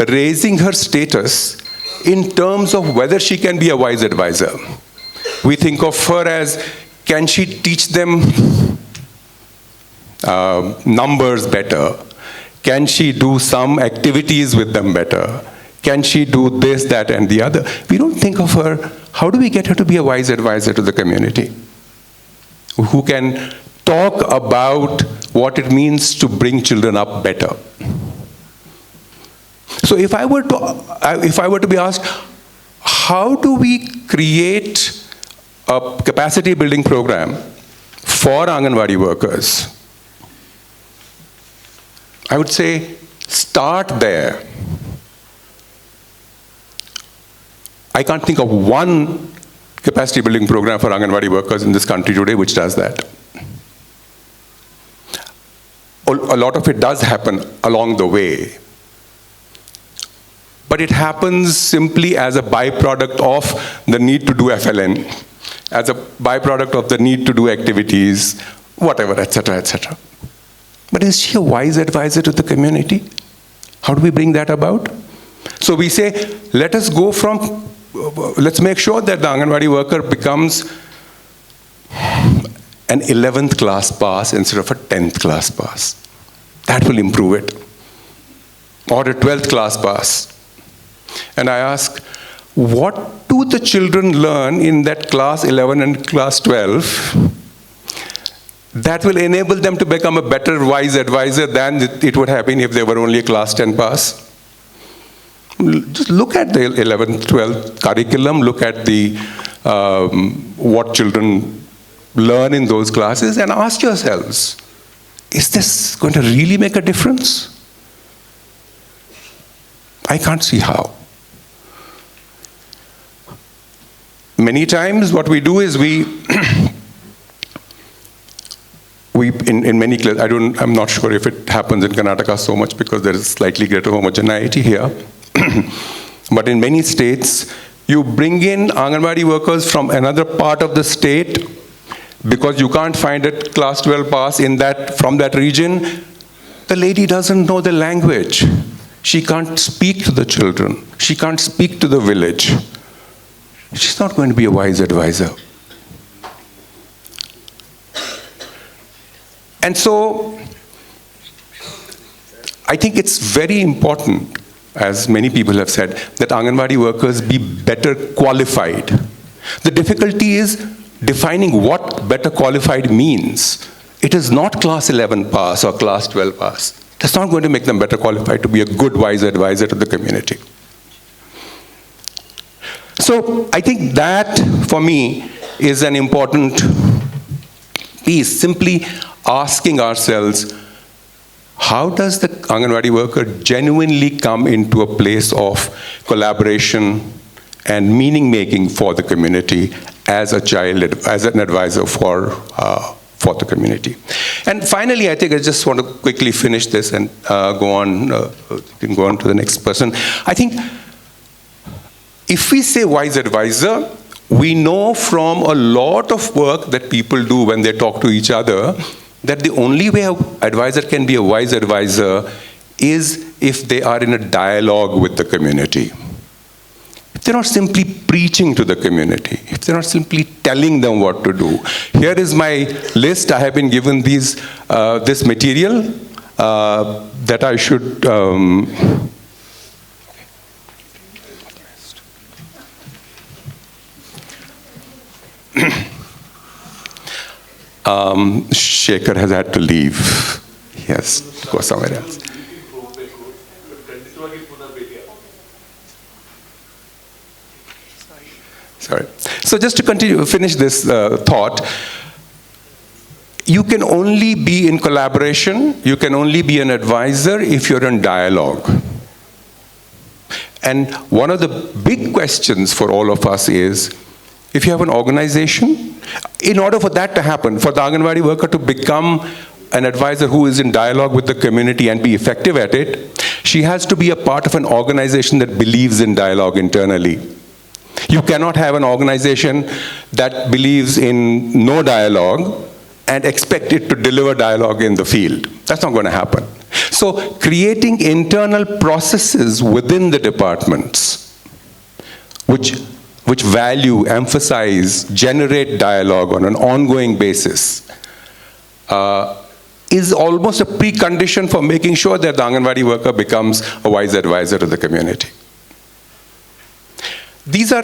raising her status in terms of whether she can be a wise advisor. We think of her as, can she teach them numbers better? Can she do some activities with them better? Can she do this, that, and the other? We don't think of her, how do we get her to be a wise advisor to the community? Who can talk about what it means to bring children up better. So if I were to be asked, how do we create a capacity building program for Anganwadi workers? I would say, start there. I can't think of one capacity building program for Anganwadi workers in this country today which does that. A lot of it does happen along the way. But it happens simply as a byproduct of the need to do FLN, as a byproduct of the need to do activities, whatever, etc., etc. But is she a wise advisor to the community? How do we bring that about? So we say, let's make sure that the Anganwadi worker becomes an 11th class pass instead of a 10th class pass. That will improve it. Or a 12th class pass. And I ask, what do the children learn in that class 11 and class 12 that will enable them to become a better wise advisor than it would have been if they were only a class 10 pass? Just look at the 11th, 12th curriculum, look at the what children learn in those classes and ask yourselves, is this going to really make a difference? I can't see how. Many times what we do is in many classes, I'm not sure if it happens in Karnataka so much because there is slightly greater homogeneity here. But in many states, you bring in Anganwadi workers from another part of the state because you can't find a class 12 pass from that region. The lady doesn't know the language. She can't speak to the children. She can't speak to the village. She's not going to be a wise advisor. And so, I think it's very important, as many people have said, that Anganwadi workers be better qualified. The difficulty is defining what better qualified means. It is not class 11 pass or class 12 pass. That's not going to make them better qualified to be a good, wise advisor to the community. So I think that, for me, is an important piece. Simply asking ourselves, how does the Anganwadi worker genuinely come into a place of collaboration and meaning making for the community as a child, as an advisor for the community? And finally, I think I just want to quickly finish this and go on. You can go on to the next person. I think if we say wise advisor, we know from a lot of work that people do when they talk to each other that the only way an advisor can be a wise advisor is if they are in a dialogue with the community. If they're not simply preaching to the community, if they're not simply telling them what to do. Here is my list. I have been given this material that I should... Shekhar has had to leave. He has to go somewhere else. Sorry. So just to continue, finish this thought, you can only be in collaboration, you can only be an advisor if you're in dialogue. And one of the big questions for all of us is, if you have an organization, in order for that to happen, for the Anganwadi worker to become an advisor who is in dialogue with the community and be effective at it, she has to be a part of an organization that believes in dialogue internally. You cannot have an organization that believes in no dialogue and expect it to deliver dialogue in the field. That's not going to happen. So creating internal processes within the departments which value, emphasize, generate dialogue on an ongoing basis is almost a precondition for making sure that the Anganwadi worker becomes a wise advisor to the community. These are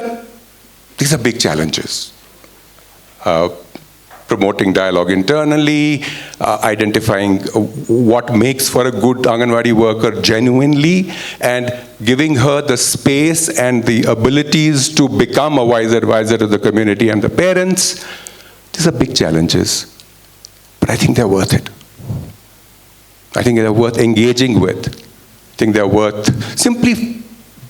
big challenges. Promoting dialogue internally, identifying what makes for a good Anganwadi worker genuinely, and giving her the space and the abilities to become a wise advisor to the community and the parents. These are big challenges, but I think they're worth it. I think they're worth engaging with. I think they're worth simply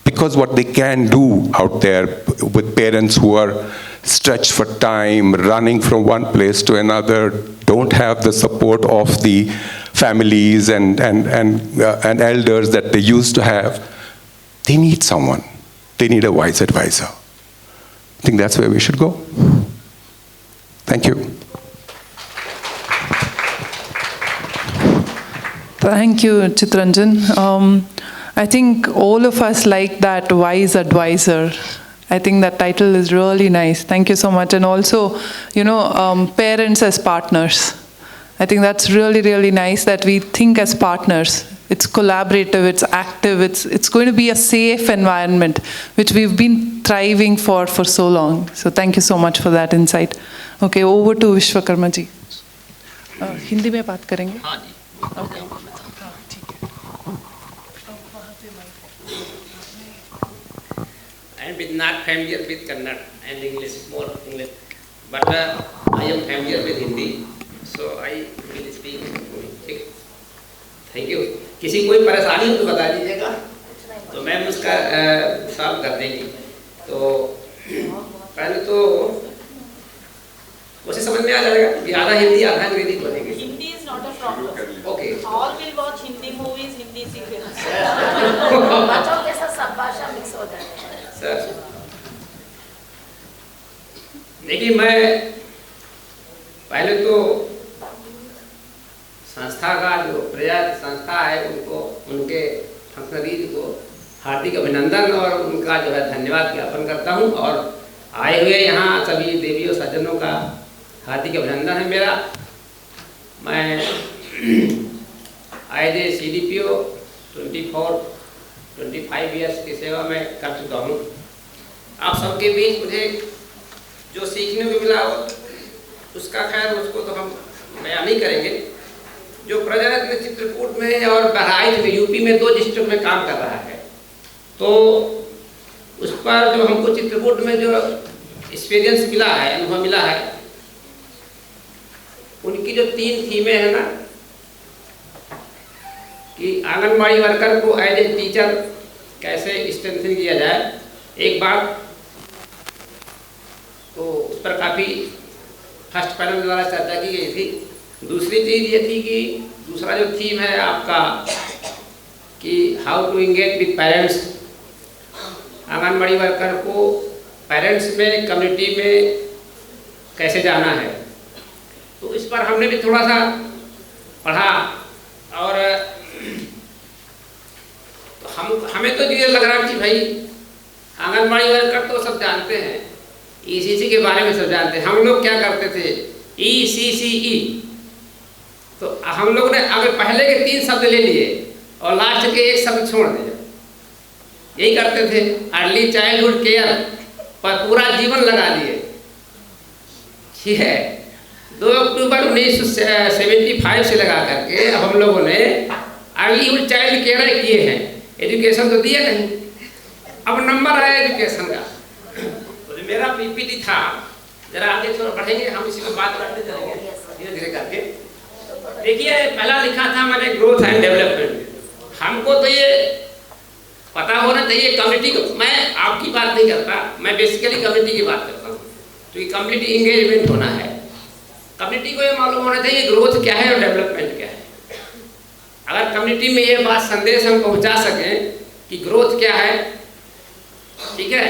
because what they can do out there with parents who are stretched for time, running from one place to another, don't have the support of the families and elders that they used to have. They need someone. They need a wise advisor. I think that's where we should go. Thank you. Thank you, Chitranjan. I think all of us like that wise advisor. I think that title is really nice. Thank you so much. And also, parents as partners. I think that's really, really nice that we think as partners. It's collaborative, it's active, it's going to be a safe environment, which we've been thriving for so long. So thank you so much for that insight. Okay, over to Vishwakarma ji. Hindi में बात करेंगे? हाँ जी. Okay. I am not familiar with Kannada and English, more English, but I am familiar with Hindi, so I will speak. Thank you. किसी कोई परेशानी हो तो बता दीजिएगा, तो मैम उसका सॉल्व कर देंगी. तो पहले तो उसे समझ में आ जाएगा कि आधा हिंदी आधा अंग्रेजी बोलेंगे. Hindi is not a problem. Okay. All will watch Hindi movies, Hindi serials. बच्चों के साथ सब भाषा मिक्स हो जाते हैं. सर, देखिए मैं पहले तो संस्था का जो प्रयास संस्था है उनको, उनके फंक्शनरीज को हार्दिक अभिनंदन और उनका जो है धन्यवाद ज्ञापन करता हूं, और आए हुए यहाँ सभी देवियों सज्जनों का हार्दिक अभिनंदन है मेरा. मैं एज ए CDPO 25 ईयर्स की सेवा में कर चुका हूँ. आप सबके बीच मुझे जो सीखने को मिला उसका खैर उसको तो हम बयान नहीं करेंगे, जो प्रजारत्न चित्रकूट में और बहराइच में यूपी में 2 डिस्ट्रिक्ट में काम कर रहा है। तो उस पर जो हमको चित्रकूट में जो एक्सपीरियंस मिला है, अनुभव मिला है, उनकी जो 3 थीमें हैं ना कि आंगनबाड़ी वर्कर को एज ए टीचर कैसे स्ट्रेंथन किया जाए, एक बात तो उस पर काफ़ी फर्स्ट पैनल द्वारा चर्चा की गई थी। दूसरी चीज़ ये थी कि दूसरा जो थीम है आपका कि how to engage with parents, anganwadi worker को पेरेंट्स में, कम्युनिटी में कैसे जाना है। तो इस पर हमने भी थोड़ा सा पढ़ा और तो हमें तो ये लग रहा कि भाई आंगनबाड़ी वर्कर तो सब जानते हैं, ECCE के बारे में सब जानते हैं। हम लोग क्या करते थे, ECCE, तो हम लोग ने अगर पहले के 3 शब्द ले लिए और लास्ट के 1 शब्द छोड़ दिया, यही करते थे। अर्ली चाइल्डहुड केयर पर पूरा जीवन लगा दिए, ठीक है। 2 अक्टूबर 1975 से लगा करके अब हम लोगों ने अर्लीहुड चाइल्ड केयर किए हैं, एजुकेशन तो दिया नहीं। अब नंबर आया एजुकेशन का, तो जो मेरा PPT था, जरा आगे थोड़ा बढ़ेंगे, हम इसी में बात करते चलेंगे धीरे धीरे करके। देखिए पहला लिखा था मैंने ग्रोथ एंड डेवलपमेंट। हमको तो ये पता होना चाहिए कम्युनिटी को, मैं आपकी बात नहीं करता, मैं बेसिकली कम्युनिटी की बात करता हूँ, क्योंकि कम्युनिटी इंगेजमेंट होना है। कम्युनिटी को ये मालूम होना चाहिए ग्रोथ क्या है और डेवलपमेंट क्या है। अगर कम्युनिटी में ये बात संदेश हम पहुँचा सकें कि ग्रोथ क्या है, ठीक है,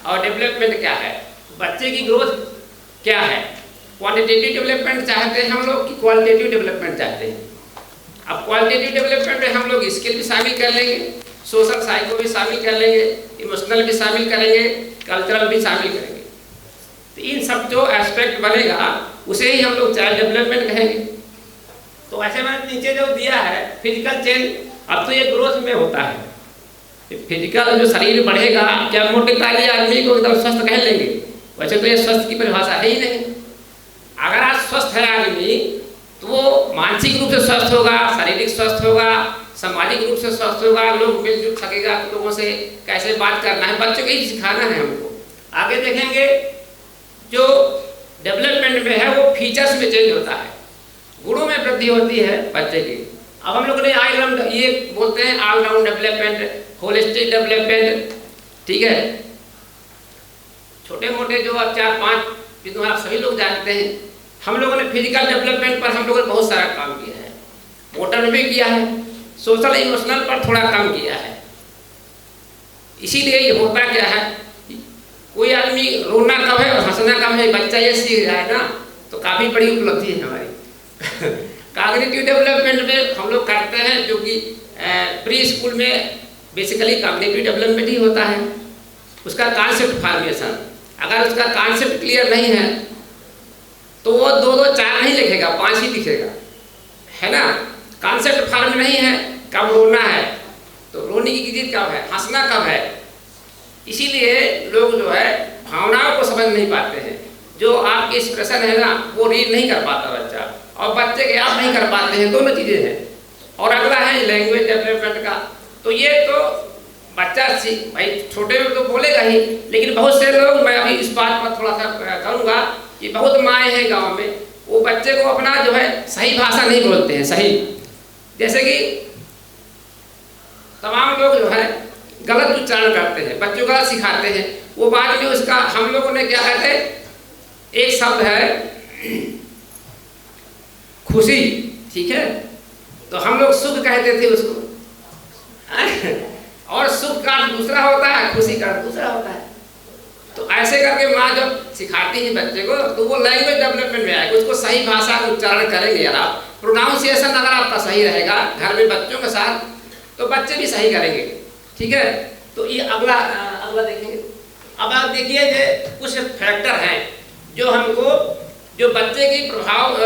और डेवलपमेंट क्या है, बच्चे की ग्रोथ क्या है, क्वांटिटेटिव डेवलपमेंट चाहते हैं हम लोग कि क्वालिटेटिव डेवलपमेंट चाहते हैं। अब क्वालिटेटिव डेवलपमेंट में हम लोग स्किल भी शामिल कर लेंगे, सोशल साइको भी शामिल कर लेंगे, इमोशनल भी शामिल करेंगे, कल्चरल भी शामिल करेंगे। तो इन सब जो एस्पेक्ट बनेगा उसे ही हम लोग चाइल्ड डेवलपमेंट कहेंगे। तो ऐसे मैंने नीचे जो दिया है फिजिकल चेंज, अब तो ये ग्रोथ में होता है। फिजिकल जो शरीर बढ़ेगा, क्या मोटे ताजे आदमी को एकदम स्वस्थ कह लेंगे, वैसे तो ये स्वस्थ की परिभाषा है ही नहीं। अगर आज स्वस्थ है आदमी तो वो मानसिक रूप से स्वस्थ होगा, शारीरिक स्वस्थ होगा, सामाजिक रूप से स्वस्थ होगा, लोग मिलजुल सकेगा, लोगों से कैसे बात करना है, बच्चों को ही सिखाना है हमको। आगे देखेंगे जो डेवलपमेंट में है वो फीचर्स में चेंज होता है, गुणों में वृद्धि होती है बच्चे की। अब हम लोग ने ऑलराउंड ये बोलते हैं ऑलराउंड डेवलपमेंट, होलिस्टिक डेवलपमेंट, ठीक है। छोटे मोटे जो अब 4-5 जिनको आप सभी लोग जानते हैं, हम लोगों ने फिजिकल डेवलपमेंट पर हम लोगों ने बहुत सारा काम किया है, मोटर में भी किया है, सोशल इमोशनल पर थोड़ा काम किया है। इसीलिए ये होता क्या है, कोई आदमी रोना कम है और हंसना कम है, बच्चा ये सीख जाए ना तो काफ़ी बड़ी उपलब्धि है हमारी। कॉग्निटिव डेवलपमेंट में हम लोग करते हैं, जो कि प्री स्कूल में बेसिकली कॉग्निटिव डेवलपमेंट ही होता है। उसका कॉन्सेप्ट फॉर्मेशन, अगर उसका कॉन्सेप्ट क्लियर नहीं है तो वो 2-2-4 नहीं लिखेगा, 5 ही लिखेगा, है ना। कॉन्सेप्ट फॉर्म नहीं है, कब रोना है, तो रोने की चीज़ कब है, हंसना कब है। इसीलिए लोग जो है भावनाओं को समझ नहीं पाते हैं। जो आपके एक्सप्रेशन है ना वो रीड नहीं कर पाता बच्चा, और बच्चे के आप नहीं कर पाते हैं, दोनों चीज़ें हैं। और अगला है लैंग्वेज डेवलपमेंट का, तो ये तो बच्चा भाई छोटे में तो बोलेगा ही, लेकिन बहुत से लोग, मैं अभी इस बात पर थोड़ा सा करूँगा कि बहुत माएँ हैं गाँव में, वो बच्चे को अपना जो है सही भाषा नहीं बोलते हैं, सही, जैसे कि तमाम लोग जो है गलत उच्चारण करते हैं, बच्चों को गलत सिखाते हैं। वो बाद में उसका हम लोगों ने क्या कहते हैं, एक शब्द है खुशी, ठीक है, तो हम लोग सुख कहते थे उसको, और सुख का दूसरा होता है, खुशी का दूसरा होता है। तो ऐसे करके माँ जब सिखाती है बच्चे को तो वो लैंग्वेज डेवलपमेंट में आएगा, उसको सही भाषा का उच्चारण करेंगे यार आप, प्रोनाउंसिएशन अगर आपका सही रहेगा घर में बच्चों के साथ तो बच्चे भी सही करेंगे, ठीक है। तो ये अगला देखेंगे। अब आप देखिए ये कुछ फैक्टर हैं जो हमको, जो बच्चे की प्रभाव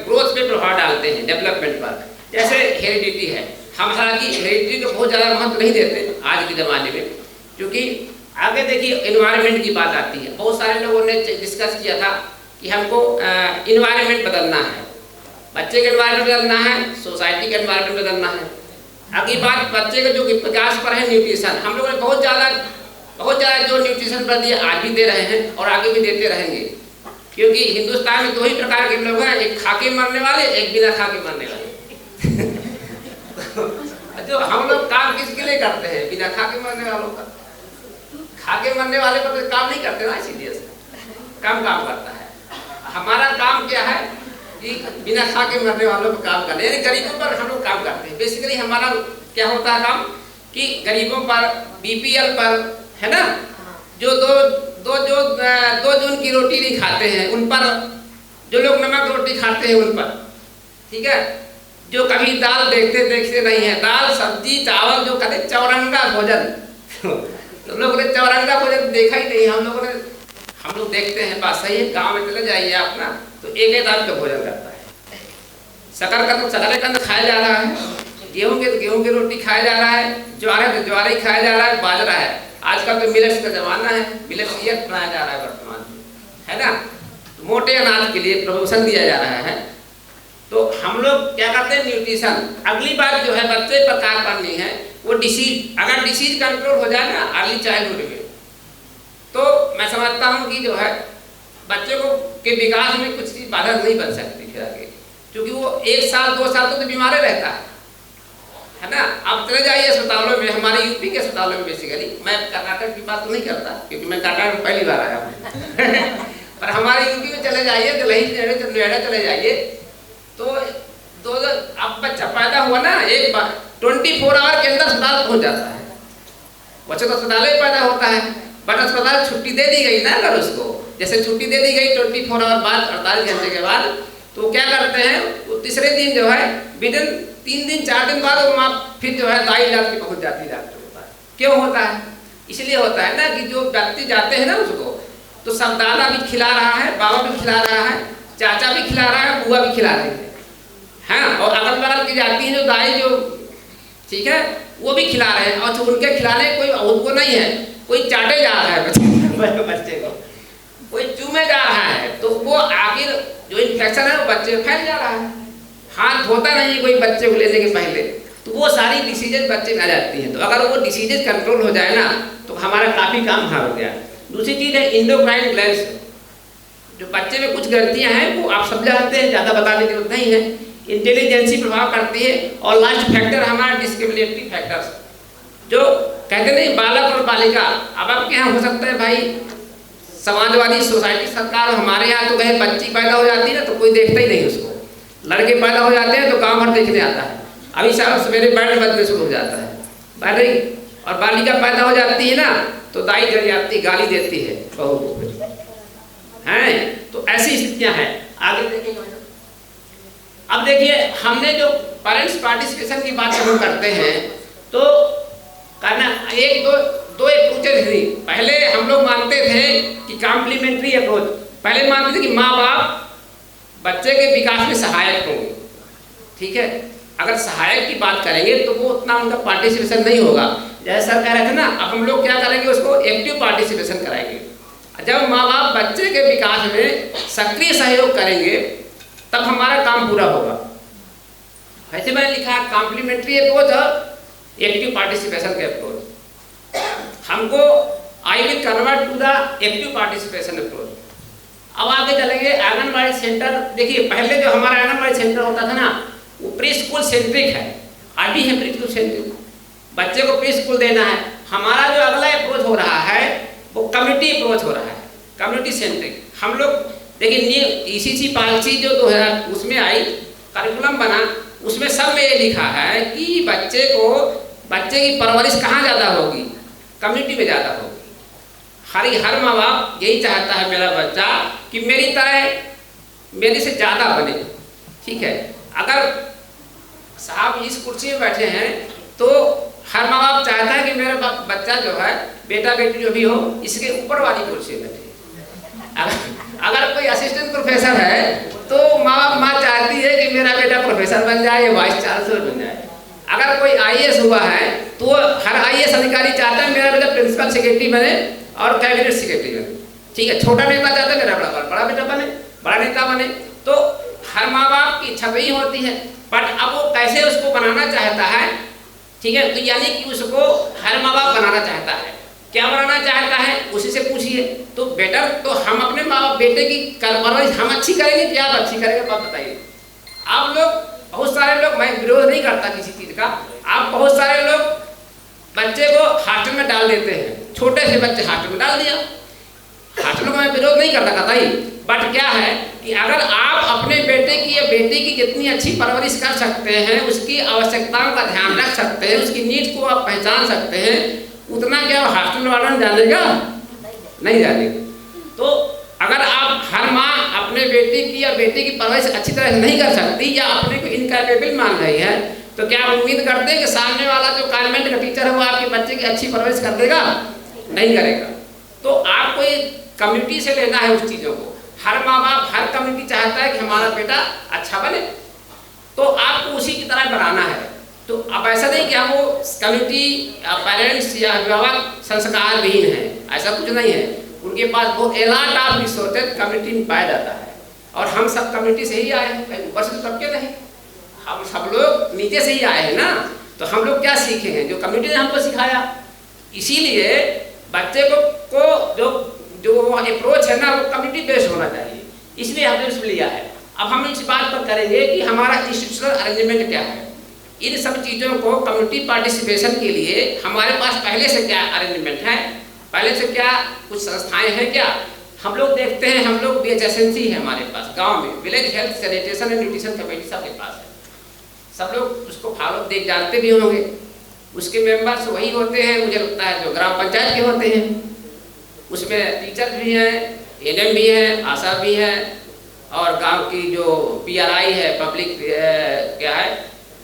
ग्रोथ पे प्रभाव डालते हैं डेवलपमेंट पर। जैसे हेरिडिटी है, हम हालांकि हेरिडिटी को बहुत ज़्यादा महत्व नहीं देते आज के ज़माने में, क्योंकि आगे देखिए एनवायरनमेंट की बात आती है। बहुत सारे लोगों ने डिस्कस किया था कि हमको एनवायरनमेंट बदलना है, बच्चे के एनवायरनमेंट बदलना है, सोसाइटी के एनवायरनमेंट बदलना है। अगली बात बच्चे के जो विकास पर है न्यूट्रिशन, हम लोगों ने बहुत ज़्यादा जो न्यूट्रिशन पर दिया आज भी दे रहे हैं और आगे भी देते रहेंगे, क्योंकि हिंदुस्तान में 2 ही प्रकार के लोग हैं, एक खा के मरने वाले, एक बिना खा के मरने वाले। जो हम लोग काम किसके लिए करते हैं? बिना खा के मरने वालों का। खा के मरने वाले पर तो काम नहीं करते ना, इसीलिए काम करता है। हमारा काम क्या है कि बिना खा के मरने वालों पर काम करना, यानी गरीबों पर हम लोग काम करते हैं। बेसिकली हमारा क्या होता है काम कि गरीबों पर, बीपीएल पर, है ना, जो दो जून की रोटी नहीं खाते हैं उन पर, जो लोग नमक रोटी खाते हैं उन पर, ठीक है, जो कभी दाल देखते नहीं है, दाल सब्जी चावल जो कहते चौरंगा भोजन तो लोग ने चौरंगा भोजन देखा ही नहीं। हम लोग देखते हैं, बात सही है, गांव में चले जाइए अपना तो एक टाइप का भोजन करता है। शक्कर का तो शक्कर का अंदर खाया जा रहा है, गेहूं की रोटी खाया जा रहा है, ज्वार है तो ज्वार ही खाया जा रहा है, बाजरा है। आजकल तो मिलेट्स का जमाना है, मिलेट्स बनाया जा रहा है वर्तमान में, है ना, तो मोटे अनाज के लिए प्रमोशन दिया जा रहा है। तो हम लोग क्या करते हैं, न्यूट्रिशन। अगली बात जो है बच्चे पर काम करनी है वो डिसीज। अगर डिसीज कंट्रोल हो जाए ना अर्ली चाइल्डहुड में, तो मैं समझता हूँ कि जो है बच्चे को के विकास में कुछ चीज बाधा नहीं बन सकती फिर आगे, क्योंकि वो 1 साल 2 साल तो बीमार रहता है ना। अब चले जाइए अस्पतालों में, हमारे यूपी के अस्पतालों में बेसिकली, मैं कर्नाटक की बात तो नहीं करता क्योंकि मैं कर्नाटक में पहली बार आया हूँ पर हमारे यूपी में चले जाइए, दिल्ली नोएडा चले जाइए, तो अब बच्चा पैदा हुआ ना, एक बार 24 आवर के अंदर अस्पताल पहुंच जाता है। बच्चे तो अस्पताल में पैदा होता है, बट अस्पताल छुट्टी दे दी गई ना, अगर उसको जैसे छुट्टी दे दी गई 24 आवर बाद, 48 घंटे के बाद, तो क्या करते हैं वो तीसरे दिन जो है विदिन 3 दिन 4 दिन बाद वो माँ फिर जो है दाई लाद के पहुंच जाती है डॉक्टर के पास। क्यों होता है? इसलिए होता है ना कि जो व्यक्ति जाते हैं ना उसको, तो सब दादा भी खिला रहा है, बाबा भी खिला रहा है, चाचा भी खिला रहा है, बुआ भी खिला रही है, हाँ, और अगल बगल की जाती है जो दाई जो, ठीक है, वो भी खिला रहे हैं। और उनके खिलाने कोई उनको नहीं है, कोई चाटे जा रहा है बच्चे को, कोई चूमे जा रहा है, तो वो आखिर जो इन्फेक्शन है वो बच्चे में फैल जा रहा है। हाथ धोता नहीं है कोई बच्चे को लेने के पहले, तो वो सारी डिसीजेज बच्चे में आ जाती हैं। तो अगर वो डिसीजेज कंट्रोल हो जाए ना तो हमारा काफ़ी काम हार हो गया। दूसरी चीज़ है इंडोक्राइन ग्लैंड्स, जो बच्चे में कुछ गलतियां हैं वो आप सब जानते हैं, ज़्यादा बताने की जरूरत नहीं है। इंटेलिजेंसी प्रभाव करती है। और लास्ट फैक्टर हमारा डिस्क्रिमिनेटरी फैक्टर्स, जो कहते नहीं बालक और बालिका। अब आपके यहाँ हो सकता है भाई समाजवादी सोसाइटी सरकार, हमारे यहाँ तो कहीं बच्ची पैदा हो जाती है ना तो कोई देखता ही नहीं उसको, लड़के पैदा हो जाते हैं तो गाँव भर देखने आता है। अभी साहब सवेरे बैंड बजने शुरू हो जाता है बैठ, और बालिका पैदा हो जाती है ना तो दाई जल जाती, गाली देती है बहू को, हैं। तो ऐसी स्थितियां हैं। आगे देखिए, अब देखिए हमने जो पेरेंट्स पार्टिसिपेशन की बात हम करते हैं तो करना एक दो अप्रोचेज थी। पहले हम लोग मानते थे कि कॉम्प्लीमेंट्री अप्रोच, पहले मानते थे कि माँ बाप बच्चे के विकास में सहायक होंगे, ठीक है। अगर सहायक की बात करेंगे तो वो उतना उनका पार्टिसिपेशन नहीं होगा। जैसे सर कह रहे थे ना, अब हम लोग क्या करेंगे, उसको एक्टिव पार्टिसिपेशन कराएंगे। जब माँ बाप बच्चे के विकास में सक्रिय सहयोग करेंगे तब हमारा काम पूरा होगा। ऐसे मैंने लिखा कॉम्प्लीमेंट्री अप्रोच और एक्टिव पार्टिसिपेशन के अप्रोच। हमको I will convert to the active participation approach. अब आगे चलेंगे आंगनबाड़ी सेंटर। देखिए पहले जो हमारा आंगनबाड़ी सेंटर होता था ना वो प्री स्कूल सेंट्रिक है, अभी है प्री स्कूल सेंट्रिक, बच्चे को प्री स्कूल देना है। हमारा जो अगला अप्रोच हो रहा है वो कम्युनिटी अप्रोच हो रहा है, कम्युनिटी सेंट्रिक। हम लोग देखिए न्यू ECCE पॉलिसी जो 2000 उसमें आई, करिकुलम बना, उसमें सब में ये लिखा है कि बच्चे की परवरिश कहाँ ज़्यादा होगी, कम्युनिटी में ज़्यादा होगी। हर माँ बाप यही चाहता है मेरा बच्चा कि मेरी तरह मेरे से ज़्यादा बने, ठीक है। अगर साहब इस कुर्सी में बैठे हैं तो हर माँ बाप चाहता है कि मेरा बच्चा जो है, बेटा बेटी जो भी हो, इसके ऊपर वाली कुर्सी में बैठे। अगर कोई असिस्टेंट प्रोफेसर है तो माँ चाहती है कि मेरा बेटा प्रोफेसर बन जाए या वाइस चांसलर बन जाए। अगर कोई IAS हुआ है तो हर IAS अधिकारी चाहता है मेरा बेटा प्रिंसिपल सेक्रेटरी बने और कैबिनेट सेक्रेटरी बने, ठीक है। छोटा नेता चाहता है मेरा बड़ा बेटा बने, बड़ा नेता बने। तो हर माँ बाप की इच्छा वही होती है, बट अब वो कैसे उसको बनाना चाहता है, ठीक है, तो यानी कि उसको हर माँ बाप बनाना चाहता है, क्या बनाना चाहता है उसी से पूछिए। तो बेटर तो हम अपने माँ बाप बेटे की परवरिश हम अच्छी करेंगे कि आप अच्छी करेंगे, बात बताइए। आप लोग बहुत सारे लोग, मैं विरोध नहीं करता किसी चीज़ का, आप बहुत सारे लोग बच्चे को हॉस्टल में डाल देते हैं, छोटे से बच्चे हॉस्टल में डाल दिया, हॉस्टल में मैं विरोध नहीं करता कतई, बट क्या है कि अगर आप अपने बेटे की या बेटी की जितनी अच्छी परवरिश कर सकते हैं, उसकी आवश्यकताओं का ध्यान रख सकते हैं, उसकी नीड्स को आप पहचान सकते हैं, उतना क्या हॉस्टल वाला जानेगा? नहीं जानेगा। तो अगर आप हर माँ अपने बेटे की या बेटे की परवरिश अच्छी तरह से नहीं कर सकती या अपने को इनकैपेबल मान रही है, तो क्या आप उम्मीद करते हैं कि सामने वाला जो कॉन्वेंट का टीचर है वो आपके बच्चे की अच्छी परवरिश कर देगा? नहीं करेगा। तो आपको ये कम्युनिटी से लेना है उस चीज़ों को। हर माँ बाप, हर कम्युनिटी चाहता है कि हमारा बेटा अच्छा बने, तो आपको उसी की तरह बनाना है। तो अब ऐसा नहीं कि हम वो कम्युनिटी पेरेंट्स या अभिभावक संस्कार विहीन है, ऐसा कुछ नहीं है। उनके पास बहुत एलाट ऑफ रिसोर्सेज कम्युनिटी में पाया जाता है, और हम सब कम्युनिटी से ही आए हैं, कहीं ऊपर से सबके नहीं, हम सब लोग नीचे से ही आए हैं ना। तो हम लोग क्या सीखे हैं? जो कम्युनिटी ने हमको सिखाया। इसीलिए बच्चे को जो अप्रोच है ना वो कम्युनिटी बेस्ड होना चाहिए, इसलिए हमने उसमें लिया है। अब हम इस बात पर करेंगे कि हमारा इंस्टीट्यूशनल अरेंजमेंट क्या है। इन सब चीज़ों को कम्युनिटी पार्टिसिपेशन के लिए हमारे पास पहले से क्या अरेंजमेंट है, पहले से क्या कुछ संस्थाएं हैं क्या? हम लोग देखते हैं, हम लोग BHSNC है हमारे पास गांव में, village health sanitation and nutrition committee सबके पास है, सब लोग उसको फॉलो देख जानते भी होंगे। उसके मेंबर्स वही होते हैं, मुझे लगता है जो ग्राम पंचायत के होते हैं। उसमें टीचर्स भी हैं, NM भी हैं, आशा भी हैं, और गांव की जो PRI है, पब्लिक क्या है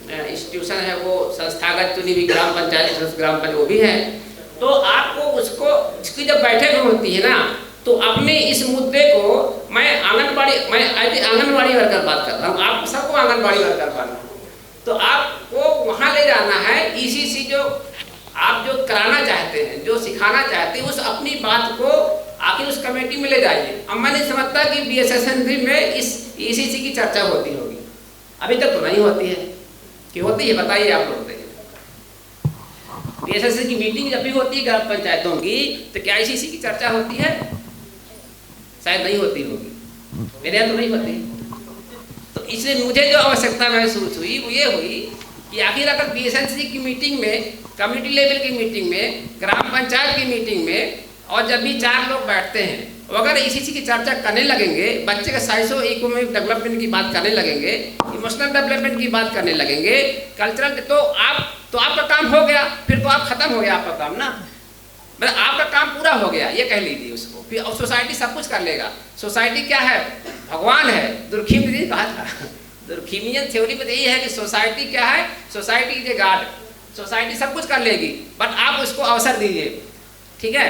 इंस्टीट्यूशन है, वो संस्थागत चुनी हुई ग्राम पंचायत वो भी है। तो आपको उसको इसकी जब बैठक होती है ना, तो अपने इस मुद्दे को मैं आंगनवाड़ी वर्कर बात कर रहा हूँ, आप सबको आंगनवाड़ी वर्कर बनना, तो आपको वहाँ ले जाना है। ECCE जो आप जो कराना चाहते हैं, जो सिखाना चाहते हैं, उस अपनी बात को आखिर उस कमेटी में ले जाइए। अब मैं नहीं समझता कि BHSNC में इस ECCE की चर्चा होती होगी, अभी तक तो नहीं होती है। कि होती है? बताइए आप लोग। BHSNC की मीटिंग जब भी होती है ग्राम पंचायतों की, तो क्या ECCE की चर्चा होती है? शायद नहीं होती होगी, मेरे यहाँ तो नहीं होती। तो इसलिए मुझे जो आवश्यकता महसूस हुई वो ये हुई कि आखिर अगर BHSNC की मीटिंग में, कम्युनिटी लेवल की मीटिंग में, ग्राम पंचायत की मीटिंग में, और जब भी 4 लोग बैठते हैं, अगर ECCE की चर्चा करने लगेंगे, बच्चे के साइसो इकोनॉमिक डेवलपमेंट की बात करने लगेंगे, इमोशनल डेवलपमेंट की बात करने लगेंगे, कल्चरल, तो आपका काम हो गया, फिर तो आप खत्म हो गया आपका काम ना, मतलब आपका काम पूरा हो गया, ये कह लीजिए उसको। फिर अब सोसाइटी सब कुछ कर लेगा। सोसाइटी क्या है? भगवान है। दुर्खीम ने कहा था, दुर्खीमियन थ्योरी में यही है कि सोसाइटी क्या है? Society is a god. Society सब कुछ कर लेगी, बट आप उसको अवसर दीजिए, ठीक है।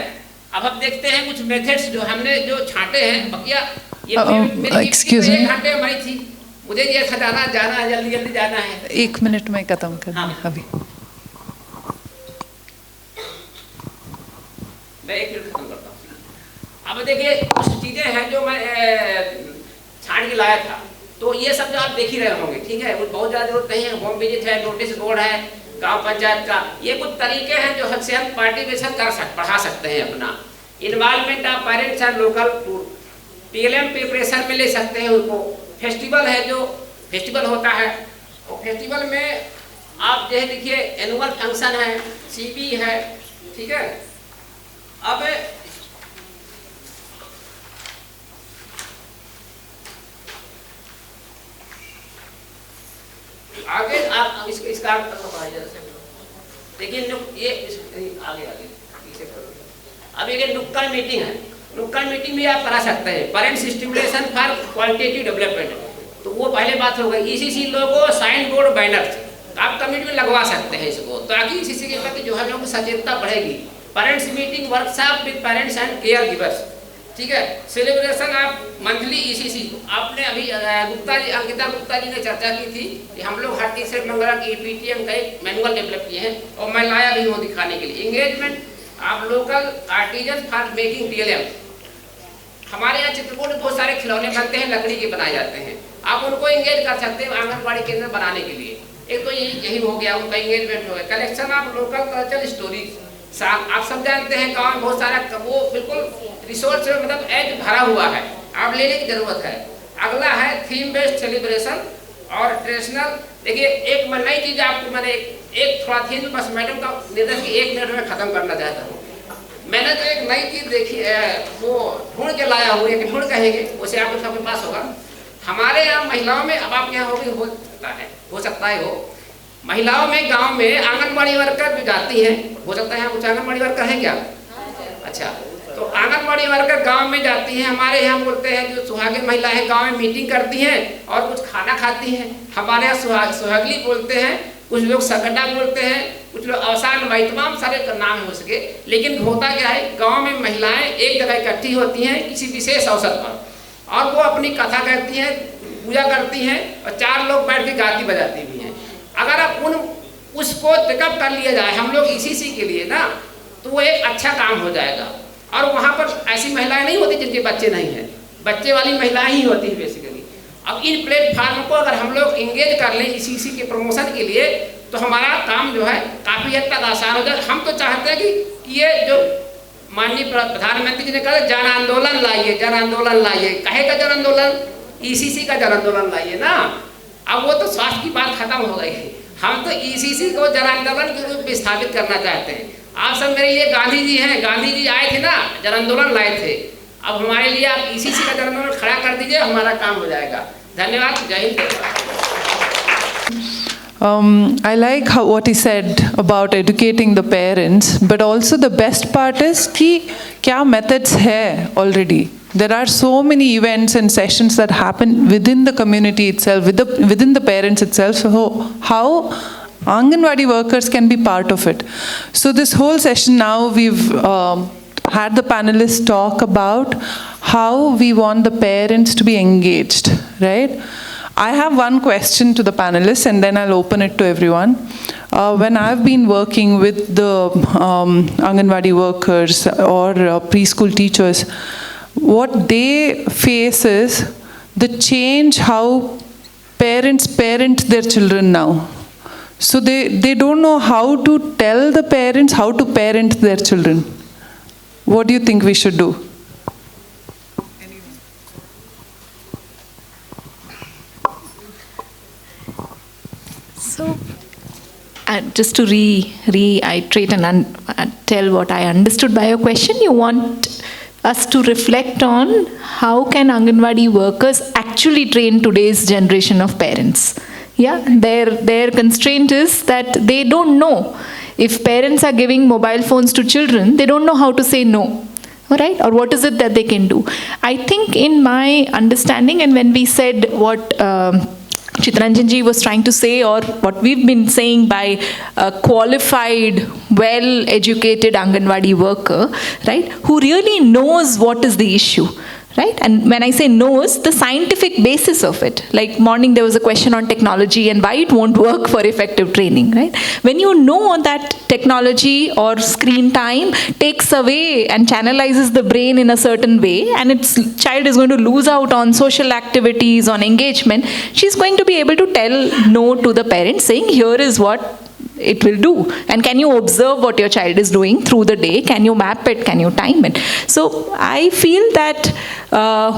अब हम देखते हैं कुछ मेथड्स जो हमने जो छांटे हैं, बकिया ये एक्सक्यूज मी, घंटे हमारी थी, मुझे ये था जाना है, जल्दी जाना है। 1 मिनट में खत्म करना अभी। मैं 1 मिनट खत्म करता हूँ। अब देखिए कुछ चीज़ें हैं जो मैं छांट के लाया था, तो ये सब जो आप देख ही रहे होंगे, ठीक है, वो बहुत ज़्यादा जरूरत नहीं है। होम विजिट है, नोटिस बोर्ड है, गांव पंचायत का, ये कुछ तरीके हैं जो हद से हम पार्टिसिपेशन बढ़ा सकते हैं अपना। Involvement of parents and local TLM preparation में ले सकते हैं उनको। फेस्टिवल है, जो फेस्टिवल होता है, और फेस्टिवल में आप जो है देखिए एनुअल फंक्शन है, CB है, ठीक है। अब आगे आप इसका देखिए, ये आगे पीछे करो। अब ये नुक्कड़ मीटिंग है, नुक्कड़ मीटिंग भी आप करा सकते हैं। Parents stimulation for qualitative development, तो वो पहले बात हो गई। ECCE लोगो साइन बोर्ड बैनर आप कम्युनिटी में लगवा सकते हैं इसको, ताकि ECCE के प्रति जो है लोगों की सचेतता बढ़ेगी। Parents meeting workshop with parents and care givers, ठीक है। सेलिब्रेशन ऑफ मंथली ECCE, आपने अभी अंकिता गुप्ता जी ने चर्चा की थी कि हम लोग हर तीसरे मंगलवार की PTM का एक मैनुअल डेवलप किए हैं, और मैं लाया भी हूँ दिखाने के लिए। इंगेजमेंट आप local artisan for making TLM, हमारे यहाँ चित्रकूट में बहुत सारे खिलौने बनते हैं, लकड़ी के बनाए जाते हैं। आप उनको इंगेज कर सकते हैं आंगनबाड़ी केंद्र बनाने के लिए। एक तो यही हो गया, उनका इंगेजमेंट हो गया। Collection of local culture stories, आप सब जानते हैं गाँव में बहुत सारा वो बिल्कुल रिसोर्स मतलब एज भरा हुआ है, आप लेने की जरूरत है। अगला है थीम बेस्ड सेलिब्रेशन और ट्रेडिशनल। देखिए एक मैं नई चीज़ आपको मैंने एक थोड़ा थी बस मैडम का निर्देश की 1 मिनट में ख़त्म करना चाहता हूँ। मैंने तो एक नई चीज़ देखी वो ढूंढ के लाया हूँ, एक ढूंढ कहेंगे उसे आपके सबके पास होगा। हमारे यहाँ महिलाओं में, अब आपके यहाँ हो सकता है हो महिलाओं में गांव में आंगनबाड़ी वर्कर जो जाती हैं, हो सकता है कुछ आंगनबाड़ी वर्कर हैं क्या? अच्छा, तो आंगनबाड़ी वर्कर गांव में जाती हैं। हमारे यहाँ बोलते हैं जो सुहागिन महिला है गांव में मीटिंग करती हैं और कुछ खाना खाती हैं। हमारे यहाँ सुहागली बोलते हैं, कुछ लोग सगड्डा बोलते हैं, कुछ लोग अवसान भाई, तमाम सारे नाम हो सके। लेकिन होता क्या है, गांव में महिलाएं एक जगह इकट्ठी होती हैं किसी विशेष अवसर पर और वो अपनी कथा कहती हैं, पूजा करती हैं और 4 लोग बैठ के गाती बजाती भी हैं। अगर आप उसको टेकअप कर लिया जाए हम लोग ECCE के लिए ना, तो वो एक अच्छा काम हो जाएगा। और वहाँ पर ऐसी महिलाएं नहीं होती जिनके बच्चे नहीं हैं, बच्चे वाली महिलाएं ही होती हैं बेसिकली। अब इन प्लेटफार्म को अगर हम लोग इंगेज कर लें ECCE के प्रमोशन के लिए, तो हमारा काम जो है काफ़ी हद तक आसान हो जाए। हम तो चाहते हैं कि ये जो माननीय प्रधानमंत्री जी ने कहा जन आंदोलन लाइए, जन आंदोलन लाइए, कहे का जन आंदोलन, ECCE का जन आंदोलन लाइए ना। अब वो तो स्वास्थ्य की बात खत्म हो गई है, हम तो ECCE को जन आंदोलन के रूप में स्थापित करना चाहते हैं। आप सब मेरे लिए गांधी जी हैं, गांधी जी आए थे ना, जन आंदोलन लाए थे। अब हमारे लिए आप ECCE का जन आंदोलन खड़ा कर दीजिए, हमारा काम हो जाएगा। धन्यवाद, जय Hind. I like what he said about educating the parents, but also the best part is कि क्या methods है already. There are so many events and sessions that happen within the community itself, within the parents itself. So how Anganwadi workers can be part of it. So this whole session now we've had the panelists talk about how we want the parents to be engaged, right? I have one question to the panelists and then I'll open it to everyone. When I've been working with the Anganwadi workers or preschool teachers, what they face is the change how parents parent their children now. So they don't know how to tell the parents how to parent their children. What do you think we should do? So, just to reiterate and tell what I understood by your question, you want us to reflect on how can Anganwadi workers actually train today's generation of parents. Yeah, their constraint is that they don't know. If parents are giving mobile phones to children, they don't know how to say no. All right, or what is it that they can do? I think in my understanding, and when we said what Chitranjan ji was trying to say, or what we've been saying by a qualified, well-educated Anganwadi worker, right, who really knows what is the issue. Right? And when I say knows, the scientific basis of it. Like morning there was a question on technology and why it won't work for effective training, right? When you know that technology or screen time takes away and channelizes the brain in a certain way, and its child is going to lose out on social activities, on engagement, she's going to be able to tell no to the parents, saying here is what it will do, and can you observe what your child is doing through the day, can you map it, can you time it. So I feel that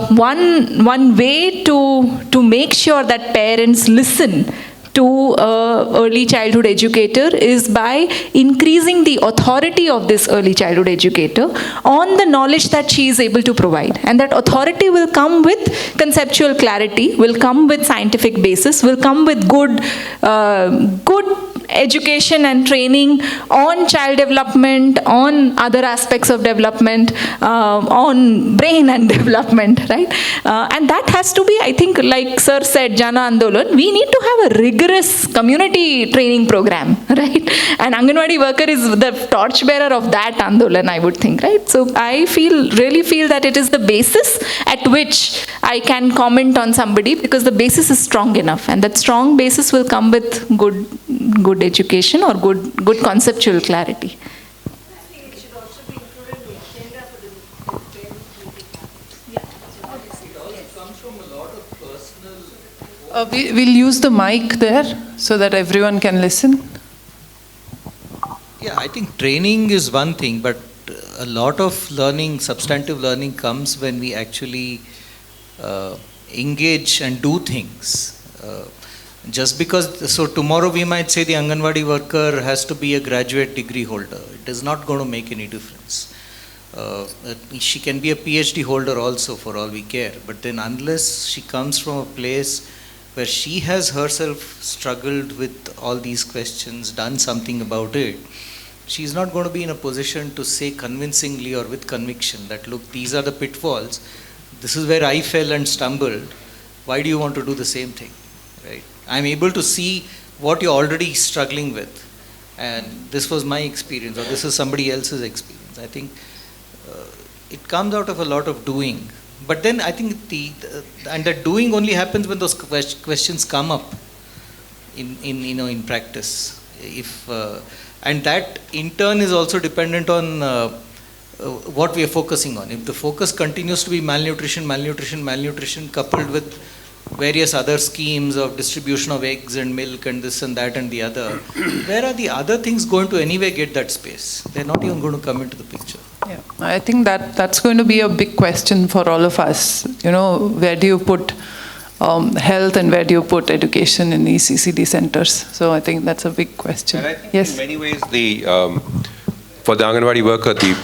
one way to make sure that parents listen to early childhood educator is by increasing the authority of this early childhood educator on the knowledge that she is able to provide, and that authority will come with conceptual clarity, will come with scientific basis, will come with good education and training on child development, on other aspects of development, on brain and development, right? And that has to be, I think, like Sir said, Jana Andolan, we need to have a rigorous community training program, right? And Anganwadi worker is the torchbearer of that Andolan, I would think, right? So I really feel that it is the basis at which I can comment on somebody, because the basis is strong enough, and that strong basis will come with good education or good conceptual clarity. It should also be included in the agenda for the parent meeting. It also comes from a lot of personal We'll use the mic there so that everyone can listen. Yeah, I think training is one thing, but a lot of learning, substantive learning, comes when we actually engage and do things. Just because, so tomorrow we might say the Anganwadi worker has to be a graduate degree holder. It is not going to make any difference. She can be a PhD holder also, for all we care. But then unless she comes from a place where she has herself struggled with all these questions, done something about it, she's not going to be in a position to say convincingly or with conviction that, look, these are the pitfalls. This is where I fell and stumbled. Why do you want to do the same thing? Right? I'm able to see what you're already struggling with. And this was my experience, or this is somebody else's experience. I think it comes out of a lot of doing. But then I think the doing only happens when those questions come up in practice. And that in turn is also dependent on what we are focusing on. If the focus continues to be malnutrition coupled with various other schemes of distribution of eggs and milk and this and that and the other, where are the other things going to anyway get that space? They're not even going to come into the picture. Yeah, I think that's going to be a big question for all of us. Where do you put health and where do you put education in ECCD centers? So I think that's a big question. And I think yes. In many ways, for the Anganwadi worker, the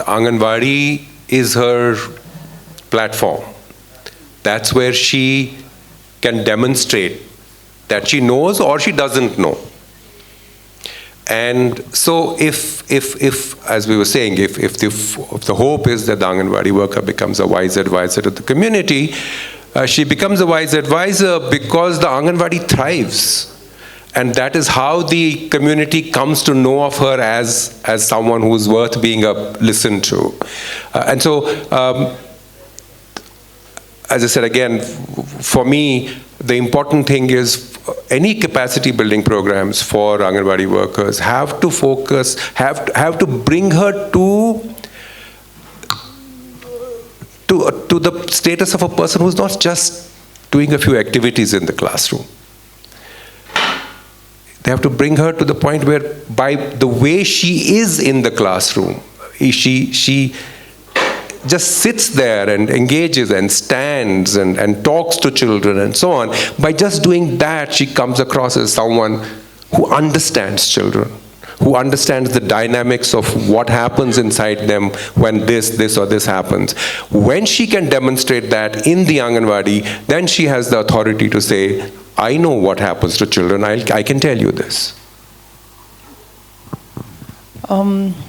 Anganwadi is her platform. That's where she can demonstrate that she knows or she doesn't know. And so if as we were saying, if the hope is that the Anganwadi worker becomes a wise advisor to the community, she becomes a wise advisor because the Anganwadi thrives. And that is how the community comes to know of her as someone who's worth being listened to. And so, as I said again, for me, the important thing is any capacity building programs for Anganwadi workers have to focus, have to bring her to the status of a person who's not just doing a few activities in the classroom. They have to bring her to the point where, by the way she is in the classroom, she just sits there and engages and stands and talks to children and so on. By just doing that, she comes across as someone who understands children, who understands the dynamics of what happens inside them when this or this happens. When she can demonstrate that in the Anganwadi, then she has the authority to say, I know what happens to children, I can tell you this.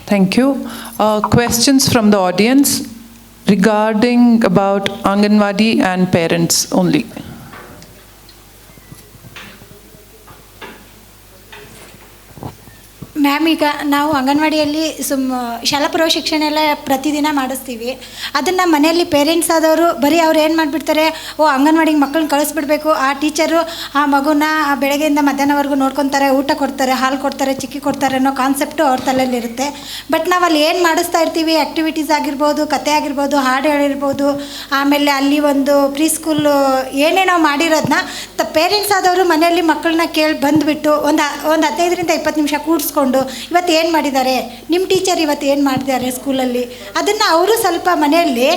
Thank you. Questions from the audience regarding about Anganwadi and parents only. Ma'am, ಈಗ ನಾವು ಅಂಗನವಾಡಿಯಲ್ಲಿ ಶಾಲಾಪೂರ್ವ ಶಿಕ್ಷಣ ಎಲ್ಲ ಪ್ರತಿದಿನ ಮಾಡಿಸ್ತೀವಿ. ಅದನ್ನು ಮನೆಯಲ್ಲಿ parents ಆದವರು ಬರೀ ಅವ್ರು ಏನು ಮಾಡಿಬಿಡ್ತಾರೆ, ಅಂಗನವಾಡಿಗೆ ಮಕ್ಕಳನ್ನ ಕಳಿಸ್ಬಿಡ್ಬೇಕು, ಆ ಟೀಚರು ಆ ಮಗುನ ಬೆಳಗ್ಗೆಯಿಂದ ಮಧ್ಯಾಹ್ನವರೆಗೂ ನೋಡ್ಕೊತಾರೆ, ಊಟ ಕೊಡ್ತಾರೆ, ಹಾಲು ಕೊಡ್ತಾರೆ, ಚಿಕ್ಕಿ ಕೊಡ್ತಾರೆ ಅನ್ನೋ ಕಾನ್ಸೆಪ್ಟು ಅವ್ರ ತಲೆಯಲ್ಲಿರುತ್ತೆ. ಬಟ್ ನಾವು ಅಲ್ಲಿ ಏನು ಮಾಡಿಸ್ತಾ ಇರ್ತೀವಿ, ಆ್ಯಕ್ಟಿವಿಟೀಸ್ ಆಗಿರ್ಬೋದು, ಕತೆ ಆಗಿರ್ಬೋದು, ಹಾಡು ಹೇಳಿರ್ಬೋದು, ಆಮೇಲೆ ಅಲ್ಲಿ ಒಂದು ಪ್ರೀ ಸ್ಕೂಲ್ ಏನೇ ನಾವು ಮಾಡಿರೋದನ್ನ ಪೇರೆಂಟ್ಸ್ ಆದವರು ಮನೆಯಲ್ಲಿ ಮಕ್ಕಳನ್ನ ಬಂದುಬಿಟ್ಟು ಒಂದು 15ರಿಂದ 20 ನಿಮಿಷ ಕೂಡಿಸ್ಕೊಂಡು ಇವತ್ತು ಏನು ಮಾಡಿದ್ದಾರೆ, ನಿಮ್ಮ ಟೀಚರ್ ಇವತ್ತು ಏನು ಮಾಡಿದ್ದಾರೆ ಸ್ಕೂಲಲ್ಲಿ, ಅದನ್ನು ಅವರು ಸ್ವಲ್ಪ ಮನೆಯಲ್ಲಿ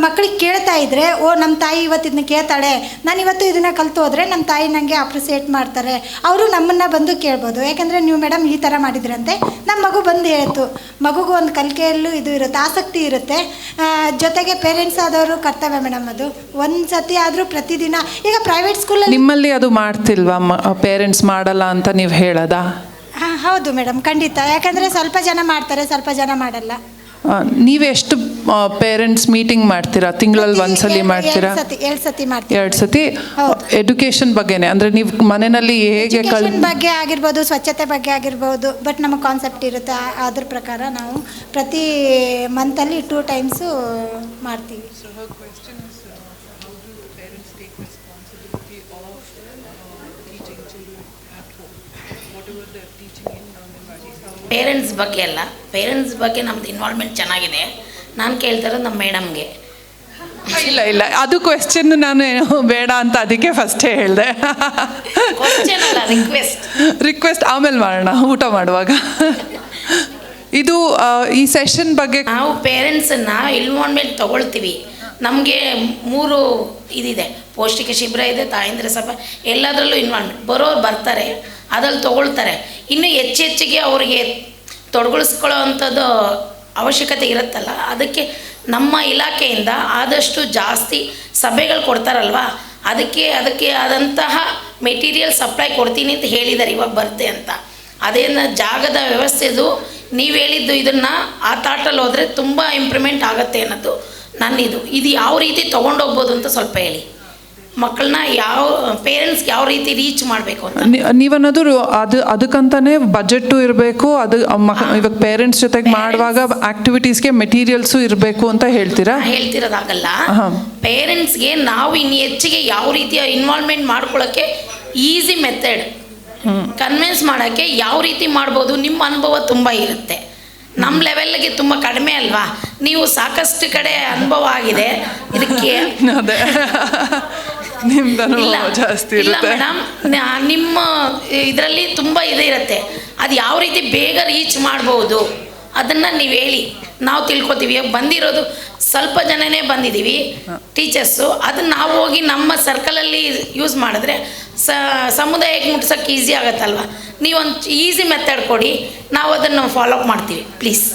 ಮಕ್ಕಳಿಗೆ ಕೇಳ್ತಾ ಇದ್ದರೆ, ನಮ್ಮ ತಾಯಿ ಇವತ್ತು ಇದನ್ನ ಕೇಳ್ತಾಳೆ, ನಾನು ಇವತ್ತು ಇದನ್ನು ಕಲಿತು ಹೋದರೆ ನಮ್ಮ ತಾಯಿ ನನಗೆ ಅಪ್ರಿಸಿಯೇಟ್ ಮಾಡ್ತಾರೆ, ಅವರು ನಮ್ಮನ್ನು ಬಂದು ಕೇಳ್ಬೋದು. ಯಾಕಂದರೆ ನೀವು ಮೇಡಮ್ ಈ ಥರ ಮಾಡಿದ್ರಂತೆ, ನಮ್ಮ ಮಗು ಬಂದು ಹೇಳ್ತು. ಮಗುಗೂ ಒಂದು ಕಲಿಕೆಯಲ್ಲೂ ಇದು ಇರುತ್ತೆ, ಆಸಕ್ತಿ ಇರುತ್ತೆ. ಜೊತೆಗೆ ಪೇರೆಂಟ್ಸ್ ಆದವರು ಕರ್ತವ್ಯ ಮೇಡಮ್, ಅದು ಒಂದು ಸತಿ ಆದರೂ ಪ್ರತಿದಿನ. ಈಗ ಪ್ರೈವೇಟ್ ಸ್ಕೂಲಲ್ಲಿ ನಿಮ್ಮಲ್ಲಿ ಅದು ಮಾಡ್ತಿಲ್ವಾ, ಪೇರೆಂಟ್ಸ್ ಮಾಡಲ್ಲ ಅಂತ ನೀವು ಹೇಳೋದಾ? ಹಾಂ, ಹೌದು ಮೇಡಮ್, ಖಂಡಿತ. ಯಾಕಂದರೆ ಸ್ವಲ್ಪ ಜನ ಮಾಡ್ತಾರೆ, ಸ್ವಲ್ಪ ಜನ ಮಾಡಲ್ಲ. ನೀವೆಷ್ಟು ಪೇರೆಂಟ್ಸ್ ಮೀಟಿಂಗ್ ಮಾಡ್ತೀರಾ? ತಿಂಗಳಲ್ಲಿ ಒಂದ್ಸಲಿ ಮಾಡ್ತೀರಾ? 2 ಸತಿ ಮಾಡ್ತೀವಿ. 2 ಸತಿ. ಎಜುಕೇಷನ್ ಬಗ್ಗೆನೇ, ಅಂದರೆ ನೀವು ಮನೆಯಲ್ಲಿ ಹೇಗೆ ಬಗ್ಗೆ ಆಗಿರ್ಬೋದು, ಸ್ವಚ್ಛತೆ ಬಗ್ಗೆ ಆಗಿರ್ಬೋದು. ಬಟ್ ನಮ್ಮ ಕಾನ್ಸೆಪ್ಟ್ ಇರುತ್ತೆ, ಅದ್ರ ಪ್ರಕಾರ ನಾವು ಪ್ರತಿ ಮಂತಲ್ಲಿ 2 ಟೈಮ್ಸು ಮಾಡ್ತೀವಿ. ಪೇರೆಂಟ್ಸ್ ಬಗ್ಗೆ ಅಲ್ಲ, ಪೇರೆಂಟ್ಸ್ ಬಗ್ಗೆ ನಮ್ಮದು ಇನ್ವಾಲ್ವ್ಮೆಂಟ್ ಚೆನ್ನಾಗಿದೆ. ನಾನು ಕೇಳ್ತಾ ಇರೋದು ನಮ್ಮ ಮೇಡಮ್ಗೆ. ಇಲ್ಲ ಅದು ಕ್ವೆಶ್ಚನ್ ನಾನು ಬೇಡ ಅಂತ ಅದಕ್ಕೆ ಫಸ್ಟೇ ಹೇಳಿದೆ. ರಿಕ್ವೆಸ್ಟ್ ಆಮೇಲೆ ಮಾಡೋಣ ಊಟ ಮಾಡುವಾಗ. ಇದು ಈ ಸೆಷನ್ ಬಗ್ಗೆ ನಾವು ಪೇರೆಂಟ್ಸನ್ನು ಇನ್ವಾಲ್ವ್ಮೆಂಟ್ ತೊಗೊಳ್ತೀವಿ. ನಮಗೆ 3 ಇದಿದೆ, ಪೌಷ್ಟಿಕ ಶಿಬಿರ ಇದೆ, ತಾಯಂದ್ರ ಸಭೆ, ಎಲ್ಲದರಲ್ಲೂ ಇನ್ವಾಲ್ವ್ಮೆಂಟ್. ಬರೋರು ಬರ್ತಾರೆ, ಅದ್ರಲ್ಲಿ ತೊಗೊಳ್ತಾರೆ. ಇನ್ನು ಹೆಚ್ಚಿಗೆ ಅವರಿಗೆ ತೊಡಗಿಸ್ಕೊಳ್ಳೋ ಅಂಥದ್ದು ಅವಶ್ಯಕತೆ ಇರುತ್ತಲ್ಲ, ಅದಕ್ಕೆ ನಮ್ಮ ಇಲಾಖೆಯಿಂದ ಆದಷ್ಟು ಜಾಸ್ತಿ ಸಭೆಗಳು ಕೊಡ್ತಾರಲ್ವ, ಅದಕ್ಕೆ ಆದಂತಹ ಮೆಟೀರಿಯಲ್ ಸಪ್ಲೈ ಕೊಡ್ತೀನಿ ಅಂತ ಹೇಳಿದ್ದಾರೆ, ಇವಾಗ ಬರುತ್ತೆ ಅಂತ. ಅದೇನು ಜಾಗದ ವ್ಯವಸ್ಥೆದು ನೀವು ಹೇಳಿದ್ದು ಇದನ್ನು ಆ ತಾಟಲ್ಲಿ ಹೋದರೆ ತುಂಬ ಇಂಪ್ರೂವ್ಮೆಂಟ್ ಆಗುತ್ತೆ ಅನ್ನೋದು ಇದು ಯಾವ ರೀತಿ ತೊಗೊಂಡೋಗ್ಬೋದು ಅಂತ ಸ್ವಲ್ಪ ಹೇಳಿ. ಮಕ್ಕಳನ್ನ ಪೇರೆಂಟ್ಸ್ಗೆ ಯಾವ ರೀತಿ ರೀಚ್ ಮಾಡಬೇಕು ಅಂತ. ನೀವನ್ನೋದು ಅದಕ್ಕಂತಾನೆ ಬಜೆಟ್ಟು ಇರಬೇಕು, ಇವಾಗ ಪೇರೆಂಟ್ಸ್ ಜೊತೆಗೆ ಮಾಡುವಾಗ ಆಕ್ಟಿವಿಟೀಸ್ಗೆ ಮೆಟೀರಿಯಲ್ಸು ಇರಬೇಕು ಅಂತ ಹೇಳ್ತಿರೋದಾಗಲ್ಲ. ಪೇರೆಂಟ್ಸ್ಗೆ ನಾವು ಇನ್ನು ಹೆಚ್ಚಿಗೆ ಯಾವ ರೀತಿಯ ಇನ್ವಾಲ್ವ್ಮೆಂಟ್ ಮಾಡ್ಕೊಳ್ಳೋಕ್ಕೆ ಈಸಿ ಮೆಥಡ್ ಕನ್ವಿನ್ಸ್ ಮಾಡೋಕ್ಕೆ ಯಾವ ರೀತಿ ಮಾಡ್ಬೋದು, ನಿಮ್ಮ ಅನುಭವ ತುಂಬ ಇರುತ್ತೆ. ನಮ್ಮ ಲೆವೆಲ್ಗೆ ತುಂಬ ಕಡಿಮೆ ಅಲ್ವಾ, ನೀವು ಸಾಕಷ್ಟು ಕಡೆ ಅನುಭವ ಆಗಿದೆ ಇದಕ್ಕೆ. ಇಲ್ಲ ಮೇಡಮ್, ನಿಮ್ಮ ಇದರಲ್ಲಿ ತುಂಬ ಇರುತ್ತೆ. ಅದು ಯಾವ ರೀತಿ ಬೇಗ ರೀಚ್ ಮಾಡ್ಬೋದು ಅದನ್ನು ನೀವು ಹೇಳಿ, ನಾವು ತಿಳ್ಕೊತೀವಿ. ಬಂದಿರೋದು ಸ್ವಲ್ಪ ಜನನೇ ಬಂದಿದ್ದೀವಿ ಟೀಚರ್ಸು, ಅದನ್ನು ನಾವು ಹೋಗಿ ನಮ್ಮ ಸರ್ಕಲಲ್ಲಿ ಯೂಸ್ ಮಾಡಿದ್ರೆ ಸಮುದಾಯಕ್ಕೆ ಮುಟ್ಸೋಕ್ಕೆ ಈಸಿ ಆಗುತ್ತಲ್ವ. ನೀವೊಂದು ಈಸಿ ಮೆಥಡ್ ಕೊಡಿ, ನಾವು ಅದನ್ನು ಫಾಲೋ ಅಪ್ ಮಾಡ್ತೀವಿ ಪ್ಲೀಸ್.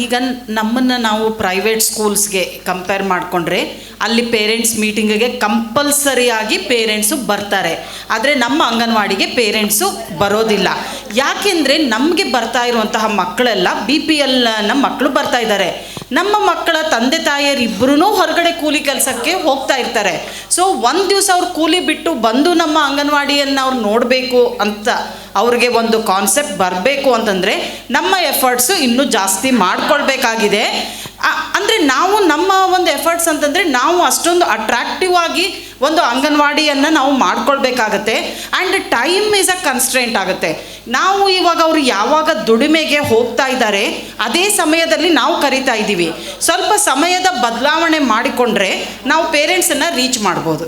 ಈಗ ನಮ್ಮನ್ನು ನಾವು ಪ್ರೈವೇಟ್ ಸ್ಕೂಲ್ಸ್ಗೆ ಕಂಪೇರ್ ಮಾಡಿಕೊಂಡ್ರೆ ಅಲ್ಲಿ ಪೇರೆಂಟ್ಸ್ ಮೀಟಿಂಗಿಗೆ ಕಂಪಲ್ಸರಿಯಾಗಿ ಪೇರೆಂಟ್ಸು ಬರ್ತಾರೆ. ಆದರೆ ನಮ್ಮ ಅಂಗನವಾಡಿಗೆ ಪೇರೆಂಟ್ಸು ಬರೋದಿಲ್ಲ. ಯಾಕೆಂದರೆ ನಮಗೆ ಬರ್ತಾ ಇರುವಂತಹ ಮಕ್ಕಳೆಲ್ಲ BPLನ ಮಕ್ಕಳು ಬರ್ತಾ ಇದ್ದಾರೆ. ನಮ್ಮ ಮಕ್ಕಳ ತಂದೆ ತಾಯಿಯರಿಬ್ಬರೂ ಹೊರಗಡೆ ಕೂಲಿ ಕೆಲಸಕ್ಕೆ ಹೋಗ್ತಾ ಇರ್ತಾರೆ. ಸೊ ಒಂದು ದಿವಸ ಅವ್ರು ಕೂಲಿ ಬಿಟ್ಟು ಬಂದು ನಮ್ಮ ಅಂಗನವಾಡಿಯನ್ನು ಅವ್ರು ನೋಡಬೇಕು ಅಂತ ಅವ್ರಿಗೆ ಒಂದು ಕಾನ್ಸೆಪ್ಟ್ ಬರಬೇಕು ಅಂತಂದರೆ ನಮ್ಮ ಎಫರ್ಟ್ಸು ಇನ್ನೂ ಜಾಸ್ತಿ ಮಾಡ್ಕೊಳ್ಬೇಕಾಗಿದೆ. ಅಂದರೆ ನಾವು ನಮ್ಮ ಒಂದು ಎಫರ್ಟ್ಸ್ ಅಂತಂದರೆ ನಾವು ಅಷ್ಟೊಂದು ಅಟ್ರಾಕ್ಟಿವ್ ಆಗಿ ಒಂದು ಅಂಗನವಾಡಿಯನ್ನು ನಾವು ಮಾಡ್ಕೊಳ್ಬೇಕಾಗತ್ತೆ. And time is a constraint ಆಗುತ್ತೆ. ನಾವು ಇವಾಗ ಅವರು ಯಾವಾಗ ದುಡಿಮೆಗೆ ಹೋಗ್ತಾ ಇದ್ದಾರೆ ಅದೇ ಸಮಯದಲ್ಲಿ ನಾವು ಕರಿತಾ ಇದ್ದೀವಿ. ಸ್ವಲ್ಪ ಸಮಯದ ಬದಲಾವಣೆ ಮಾಡಿಕೊಂಡ್ರೆ ನಾವು ಪೇರೆಂಟ್ಸನ್ನು ರೀಚ್ ಮಾಡ್ಬೋದು.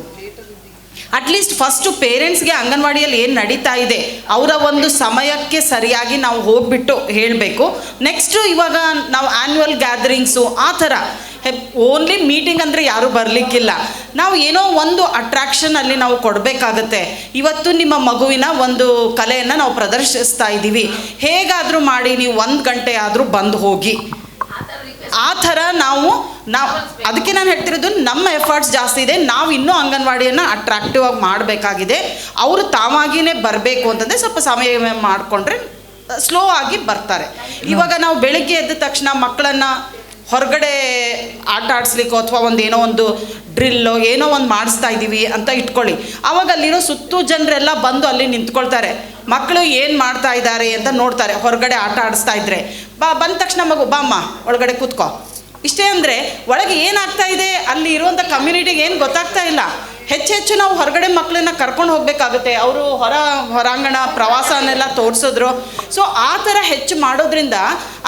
ಅಟ್ಲೀಸ್ಟ್ ಫಸ್ಟು ಪೇರೆಂಟ್ಸ್ಗೆ ಅಂಗನವಾಡಿಯಲ್ಲಿ ಏನು ನಡೀತಾ ಇದೆ ಅವರ ಒಂದು ಸಮಯಕ್ಕೆ ಸರಿಯಾಗಿ ನಾವು ಹೋಗಿಬಿಟ್ಟು ಹೇಳಬೇಕು. ನೆಕ್ಸ್ಟು ಇವಾಗ ನಾವು ಆ್ಯನ್ಯುವಲ್ ಗ್ಯಾದರಿಂಗ್ಸು ಆ ಥರ ಓನ್ಲಿ ಮೀಟಿಂಗ್ ಅಂದರೆ ಯಾರೂ ಬರಲಿಕ್ಕಿಲ್ಲ. ನಾವು ಏನೋ ಒಂದು ಅಟ್ರಾಕ್ಷನಲ್ಲಿ ನಾವು ಕೊಡಬೇಕಾಗತ್ತೆ. ಇವತ್ತು ನಿಮ್ಮ ಮಗುವಿನ ಒಂದು ಕಲೆಯನ್ನು ನಾವು ಪ್ರದರ್ಶಿಸ್ತಾ ಇದ್ದೀವಿ, ಹೇಗಾದರೂ ಮಾಡಿ ನೀವು 1 ಗಂಟೆ ಆದರೂ ಬಂದು ಹೋಗಿ, ಆ ಥರ ನಾವು ಅದಕ್ಕೆ ನಾನು ಹೇಳ್ತಿರೋದು ನಮ್ಮ ಎಫರ್ಟ್ಸ್ ಜಾಸ್ತಿ ಇದೆ. ನಾವು ಇನ್ನೂ ಅಂಗನವಾಡಿಯನ್ನು ಅಟ್ರಾಕ್ಟಿವ್ ಆಗಿ ಮಾಡಬೇಕಾಗಿದೆ. ಅವರು ತಾವಾಗಿಯೇ ಬರಬೇಕು ಅಂತಂದರೆ ಸ್ವಲ್ಪ ಸಮಯ ಮಾಡಿಕೊಂಡ್ರೆ ಸ್ಲೋ ಆಗಿ ಬರ್ತಾರೆ. ಇವಾಗ ನಾವು ಬೆಳಿಗ್ಗೆ ಎದ್ದ ತಕ್ಷಣ ಮಕ್ಕಳನ್ನು ಹೊರಗಡೆ ಆಟ ಆಡಿಸ್ಲಿಕ್ಕೋ ಅಥವಾ ಏನೋ ಒಂದು ಡ್ರಿಲ್ಲೋ ಏನೋ ಒಂದು ಮಾಡಿಸ್ತಾ ಇದ್ದೀವಿ ಅಂತ ಇಟ್ಕೊಳ್ಳಿ. ಆವಾಗ ಅಲ್ಲಿರೋ ಸುತ್ತು ಜನರೆಲ್ಲ ಬಂದು ಅಲ್ಲಿ ನಿಂತ್ಕೊಳ್ತಾರೆ. ಮಕ್ಕಳು ಏನು ಮಾಡ್ತಾ ಇದ್ದಾರೆ ಅಂತ ನೋಡ್ತಾರೆ. ಹೊರಗಡೆ ಆಟ ಆಡಿಸ್ತಾ ಇದ್ದರೆ ಬಂದ ತಕ್ಷಣ ಮಗು ಬಾಮ್ಮ ಒಳಗಡೆ ಕೂತ್ಕೋ ಇಷ್ಟೇ ಅಂದರೆ ಒಳಗೆ ಏನಾಗ್ತಾ ಇದೆ ಅಲ್ಲಿ ಇರುವಂಥ ಕಮ್ಯುನಿಟಿಗೆ ಏನು ಗೊತ್ತಾಗ್ತಾ ಇಲ್ಲ. ಹೆಚ್ಚು ನಾವು ಹೊರಗಡೆ ಮಕ್ಕಳನ್ನ ಕರ್ಕೊಂಡು ಹೋಗಬೇಕಾಗುತ್ತೆ. ಅವರು ಹೊರಾಂಗಣ ಪ್ರವಾಸನೆಲ್ಲ ತೋರಿಸಿದ್ರು. ಸೊ ಆ ಥರ ಹೆಚ್ಚು ಮಾಡೋದ್ರಿಂದ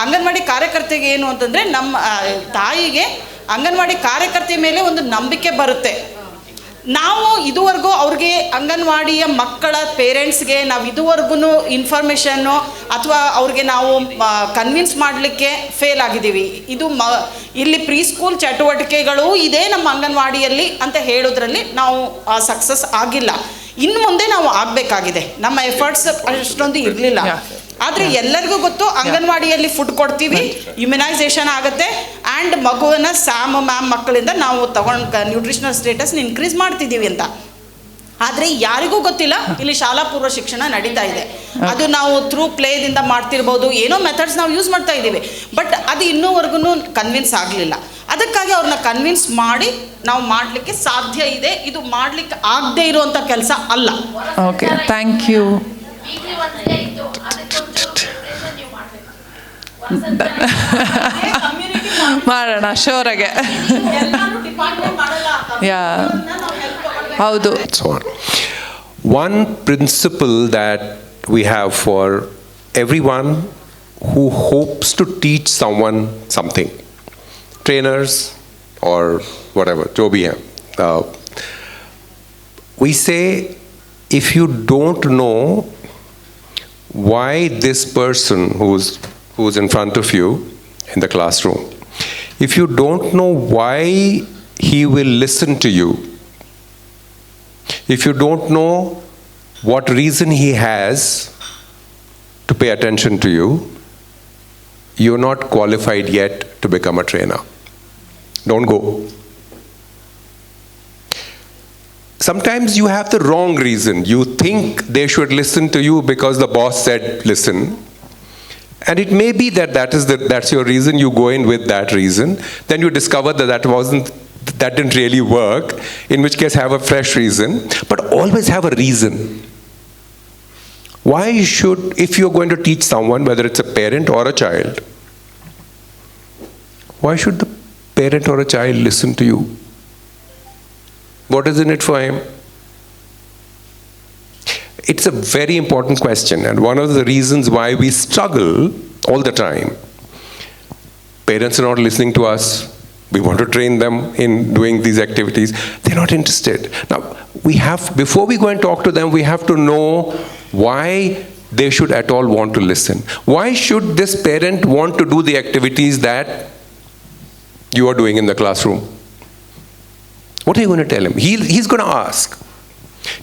ಅಂಗನವಾಡಿ ಕಾರ್ಯಕರ್ತೆಗೆ ಏನು ಅಂತಂದರೆ ನಮ್ಮ ತಾಯಿಗೆ ಅಂಗನವಾಡಿ ಕಾರ್ಯಕರ್ತೆ ಮೇಲೆ ಒಂದು ನಂಬಿಕೆ ಬರುತ್ತೆ. ನಾವು ಇದುವರೆಗೂ ಅವ್ರಿಗೆ ಅಂಗನವಾಡಿಯ ಮಕ್ಕಳ ಪೇರೆಂಟ್ಸ್ಗೆ ನಾವು ಇದುವರೆಗೂ ಇನ್ಫಾರ್ಮೇಷನ್ನು ಅಥವಾ ಅವ್ರಿಗೆ ನಾವು ಕನ್ವಿನ್ಸ್ ಮಾಡಲಿಕ್ಕೆ ಫೇಲ್ ಆಗಿದ್ದೀವಿ. ಇಲ್ಲಿ ಪ್ರೀ ಸ್ಕೂಲ್ ಚಟುವಟಿಕೆಗಳು ಇದೆ ನಮ್ಮ ಅಂಗನವಾಡಿಯಲ್ಲಿ ಅಂತ ಹೇಳೋದ್ರಲ್ಲಿ ನಾವು ಸಕ್ಸಸ್ ಆಗಿಲ್ಲ. ಇನ್ನು ಮುಂದೆ ನಾವು ಆಗಬೇಕಾಗಿದೆ. ನಮ್ಮ ಎಫರ್ಟ್ಸ್ ಅಷ್ಟೊಂದು ಇರಲಿಲ್ಲ. ಆದರೆ ಎಲ್ಲರಿಗೂ ಗೊತ್ತು ಅಂಗನವಾಡಿಯಲ್ಲಿ ಫುಡ್ ಕೊಡ್ತೀವಿ, ಇಮ್ಯುನೈಸೇಷನ್ ಆಗುತ್ತೆ, ಆ್ಯಂಡ್ ಮಗುವನ್ನು ಮ್ಯಾಮ್ ಮಕ್ಕಳಿಂದ ನಾವು ತಗೊಂಡು ನ್ಯೂಟ್ರಿಷನಲ್ ಸ್ಟೇಟಸ್ನ ಇನ್ಕ್ರೀಸ್ ಮಾಡ್ತಿದ್ದೀವಿ ಅಂತ. ಆದರೆ ಯಾರಿಗೂ ಗೊತ್ತಿಲ್ಲ ಇಲ್ಲಿ ಶಾಲಾ ಪೂರ್ವ ಶಿಕ್ಷಣ ನಡೀತಾ ಇದೆ. ಅದು ನಾವು ಥ್ರೂ ಪ್ಲೇದಿಂದ ಮಾಡ್ತಿರ್ಬೋದು, ಏನೋ ಮೆಥಡ್ಸ್ ನಾವು ಯೂಸ್ ಮಾಡ್ತಾ ಇದ್ದೀವಿ. ಬಟ್ ಅದು ಇನ್ನೂವರೆಗೂ ಕನ್ವಿನ್ಸ್ ಆಗಲಿಲ್ಲ. ಅದಕ್ಕಾಗಿ ಅವ್ರನ್ನ ಕನ್ವಿನ್ಸ್ ಮಾಡಿ ನಾವು ಮಾಡಲಿಕ್ಕೆ ಸಾಧ್ಯ ಇದೆ. ಇದು ಮಾಡಲಿಕ್ಕೆ ಆಗದೆ ಇರುವಂಥ ಕೆಲಸ ಅಲ್ಲ. Okay, thank you. ಮಾಡೋಣ ಶೋರಾಗೆ. ಹೌದು. One principle that we have for everyone who hopes to teach someone something. Trainers or whatever, jo bhi hai. We say, if you don't know why this person who's in front of you in the classroom, if you don't know why he will listen to you, if you don't know what reason he has to pay attention to you, you're not qualified yet to become a trainer. Don't go. Sometimes you have the wrong reason. You think they should listen to you because the boss said listen. And it may be that that's your reason. You go in with that reason. Then you discover that didn't really work, in which case have a fresh reason. But always have a reason. Why should, if you're going to teach someone, whether it's a parent or a child, why should the parent or a child listen to you? What is in it for him? It's a very important question, and one of the reasons why we struggle all the time. Parents are not listening to us. We want to train them in doing these activities. They're not interested. Now, before we go and talk to them, we have to know why they should at all want to listen. Why should this parent want to do the activities that you are doing in the classroom? What are you going to tell him? He's going to ask.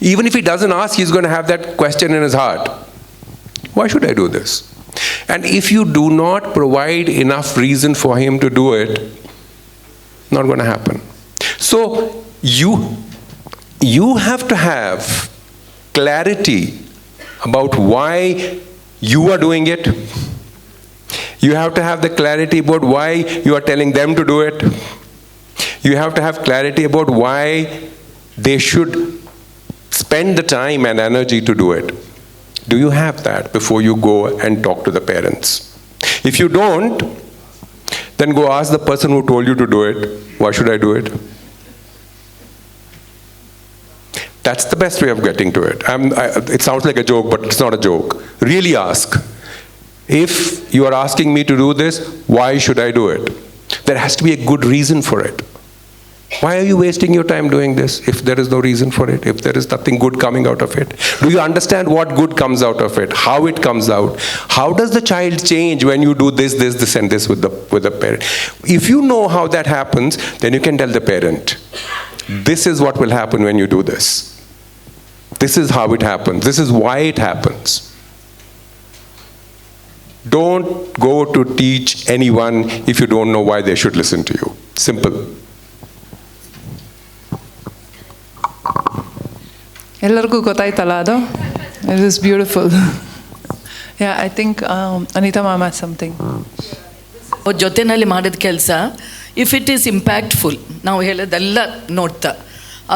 Even if he doesn't ask, he's going to have that question in his heart. Why should I do this? And if you do not provide enough reason for him to do it, not going to happen. So you have to have clarity about why you are doing it. You have to have the clarity about why you are telling them to do it. You have to have clarity about why they should spend the time and energy to do it. Do you have that before you go and talk to the parents? If you don't, then go ask the person who told you to do it, why should I do it? That's the best way of getting to it. It sounds like a joke, but it's not a joke. Really ask. If you are asking me to do this, why should I do it? There has to be a good reason for it. Why are you wasting your time doing this if there is no reason for it, if there is nothing good coming out of it? Do you understand what good comes out of it, how it comes out? How does the child change when you do this, and this with the parent? If you know how that happens, then you can tell the parent, this is what will happen when you do this. This is how it happens. This is why it happens. Don't go to teach anyone if you don't know why they should listen to you. Simple. ಎಲ್ಲರಿಗೂ ಗೊತ್ತಾಯ್ತಲ್ಲ ಅದು? It is beautiful. Yeah, I think Anita ma'am has something. ಜೊತೆಯಲ್ಲಿ ಮಾಡಿದ ಕೆಲಸ if it is impactful, ನಾವು ಹೇಳೋದೆಲ್ಲ ನೋಡ್ತಾ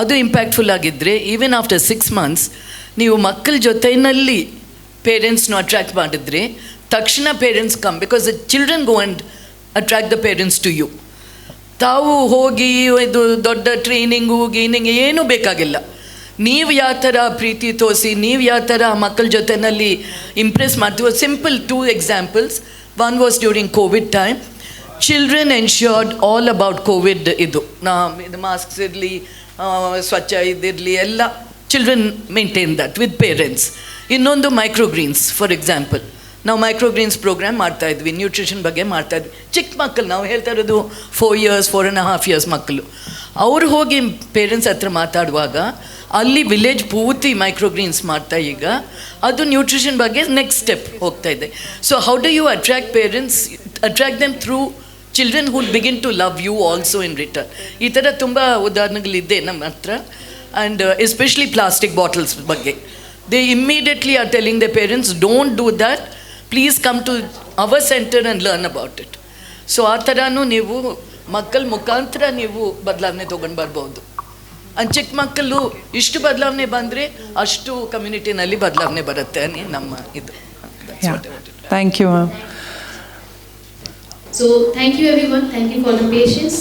ಅದು impactful ಆಗಿದ್ದರೆ ಈವನ್ ಆಫ್ಟರ್ 6 months ನೀವು ಮಕ್ಕಳ ಜೊತೆಯಲ್ಲಿ ಪೇರೆಂಟ್ಸ್ನು ಅಟ್ರ್ಯಾಕ್ಟ್ ಮಾಡಿದ್ರೆ ತಕ್ಷಣ parents come, because the children go and attract the parents to you. ತಾವು ಹೋಗಿ ಇದು ದೊಡ್ಡ ಟ್ರೈನಿಂಗು ಗೀನಿಂಗ್ ಏನೂ ಬೇಕಾಗಿಲ್ಲ. ನೀವು ಯಾವ ಥರ ಪ್ರೀತಿ ತೋರಿಸಿ, ನೀವು ಯಾವ ಥರ ಮಕ್ಕಳ ಜೊತೆಯಲ್ಲಿ ಇಂಪ್ರೆಸ್ ಮಾಡ್ತೀವೋ. Simple 2 examples. One was during COVID time. Children ensured all about COVID ಇದು ಮಾಸ್ಕ್ಸ್ ಇರಲಿ, ಸ್ವಚ್ಛ ಇದಿರಲಿ, ಎಲ್ಲ children maintain that with parents. ಇನ್ನೊಂದು ಮೈಕ್ರೋಗ್ರೀನ್ಸ್ ಫಾರ್ ಎಕ್ಸಾಂಪಲ್. ನಾವು ಮೈಕ್ರೋಗ್ರೀನ್ಸ್ ಪ್ರೋಗ್ರಾಮ್ ಮಾಡ್ತಾಯಿದ್ವಿ, ನ್ಯೂಟ್ರಿಷನ್ ಬಗ್ಗೆ ಮಾಡ್ತಾಯಿದ್ವಿ. ಚಿಕ್ಕ ಮಕ್ಕಳು, ನಾವು ಹೇಳ್ತಾ ಇರೋದು 4 years 4.5 years ಮಕ್ಕಳು. ಅವ್ರು ಹೋಗಿ ಪೇರೆಂಟ್ಸ್ ಹತ್ರ ಮಾತಾಡುವಾಗ ಅಲ್ಲಿ ವಿಲೇಜ್ ಪೂರ್ತಿ ಮೈಕ್ರೋಗ್ರೀನ್ಸ್ ಮಾಡ್ತಾ ಈಗ ಅದು ನ್ಯೂಟ್ರಿಷನ್ ಬಗ್ಗೆ ನೆಕ್ಸ್ಟ್ ಸ್ಟೆಪ್ ಹೋಗ್ತಾ ಇದೆ. So how do you attract parents, attract them through children who begin to love you also in return. ಈ ಥರ ತುಂಬ ಉದಾಹರಣೆಗಳಿದೆ ನಮ್ಮ ಹತ್ರ. ಆ್ಯಂಡ್ ಎಸ್ಪೆಷಲಿ ಪ್ಲಾಸ್ಟಿಕ್ ಬಾಟಲ್ಸ್ ಬಗ್ಗೆ they immediately are telling the parents, don't do that, please come to our centre and learn about it. So ಆ ಥರನೂ ನೀವು ಮಕ್ಕಳ ಮುಖಾಂತರ ನೀವು ಬದಲಾವಣೆ ತೊಗೊಂಡು ಬರ್ಬೋದು. ಅಂಡ್ ಚಿಕ್ಕ ಮಕ್ಕಳು ಇಷ್ಟು ಬದಲಾವಣೆ ಬಂದರೆ ಅಷ್ಟು ಕಮ್ಯುನಿಟಿನಲ್ಲಿ ಬದಲಾವಣೆ ಬರುತ್ತೆ ಅನ್ನಿ ನಮ್ಮ ಇದು. Thank you ma'am. So thank you everyone, thank you for the patience.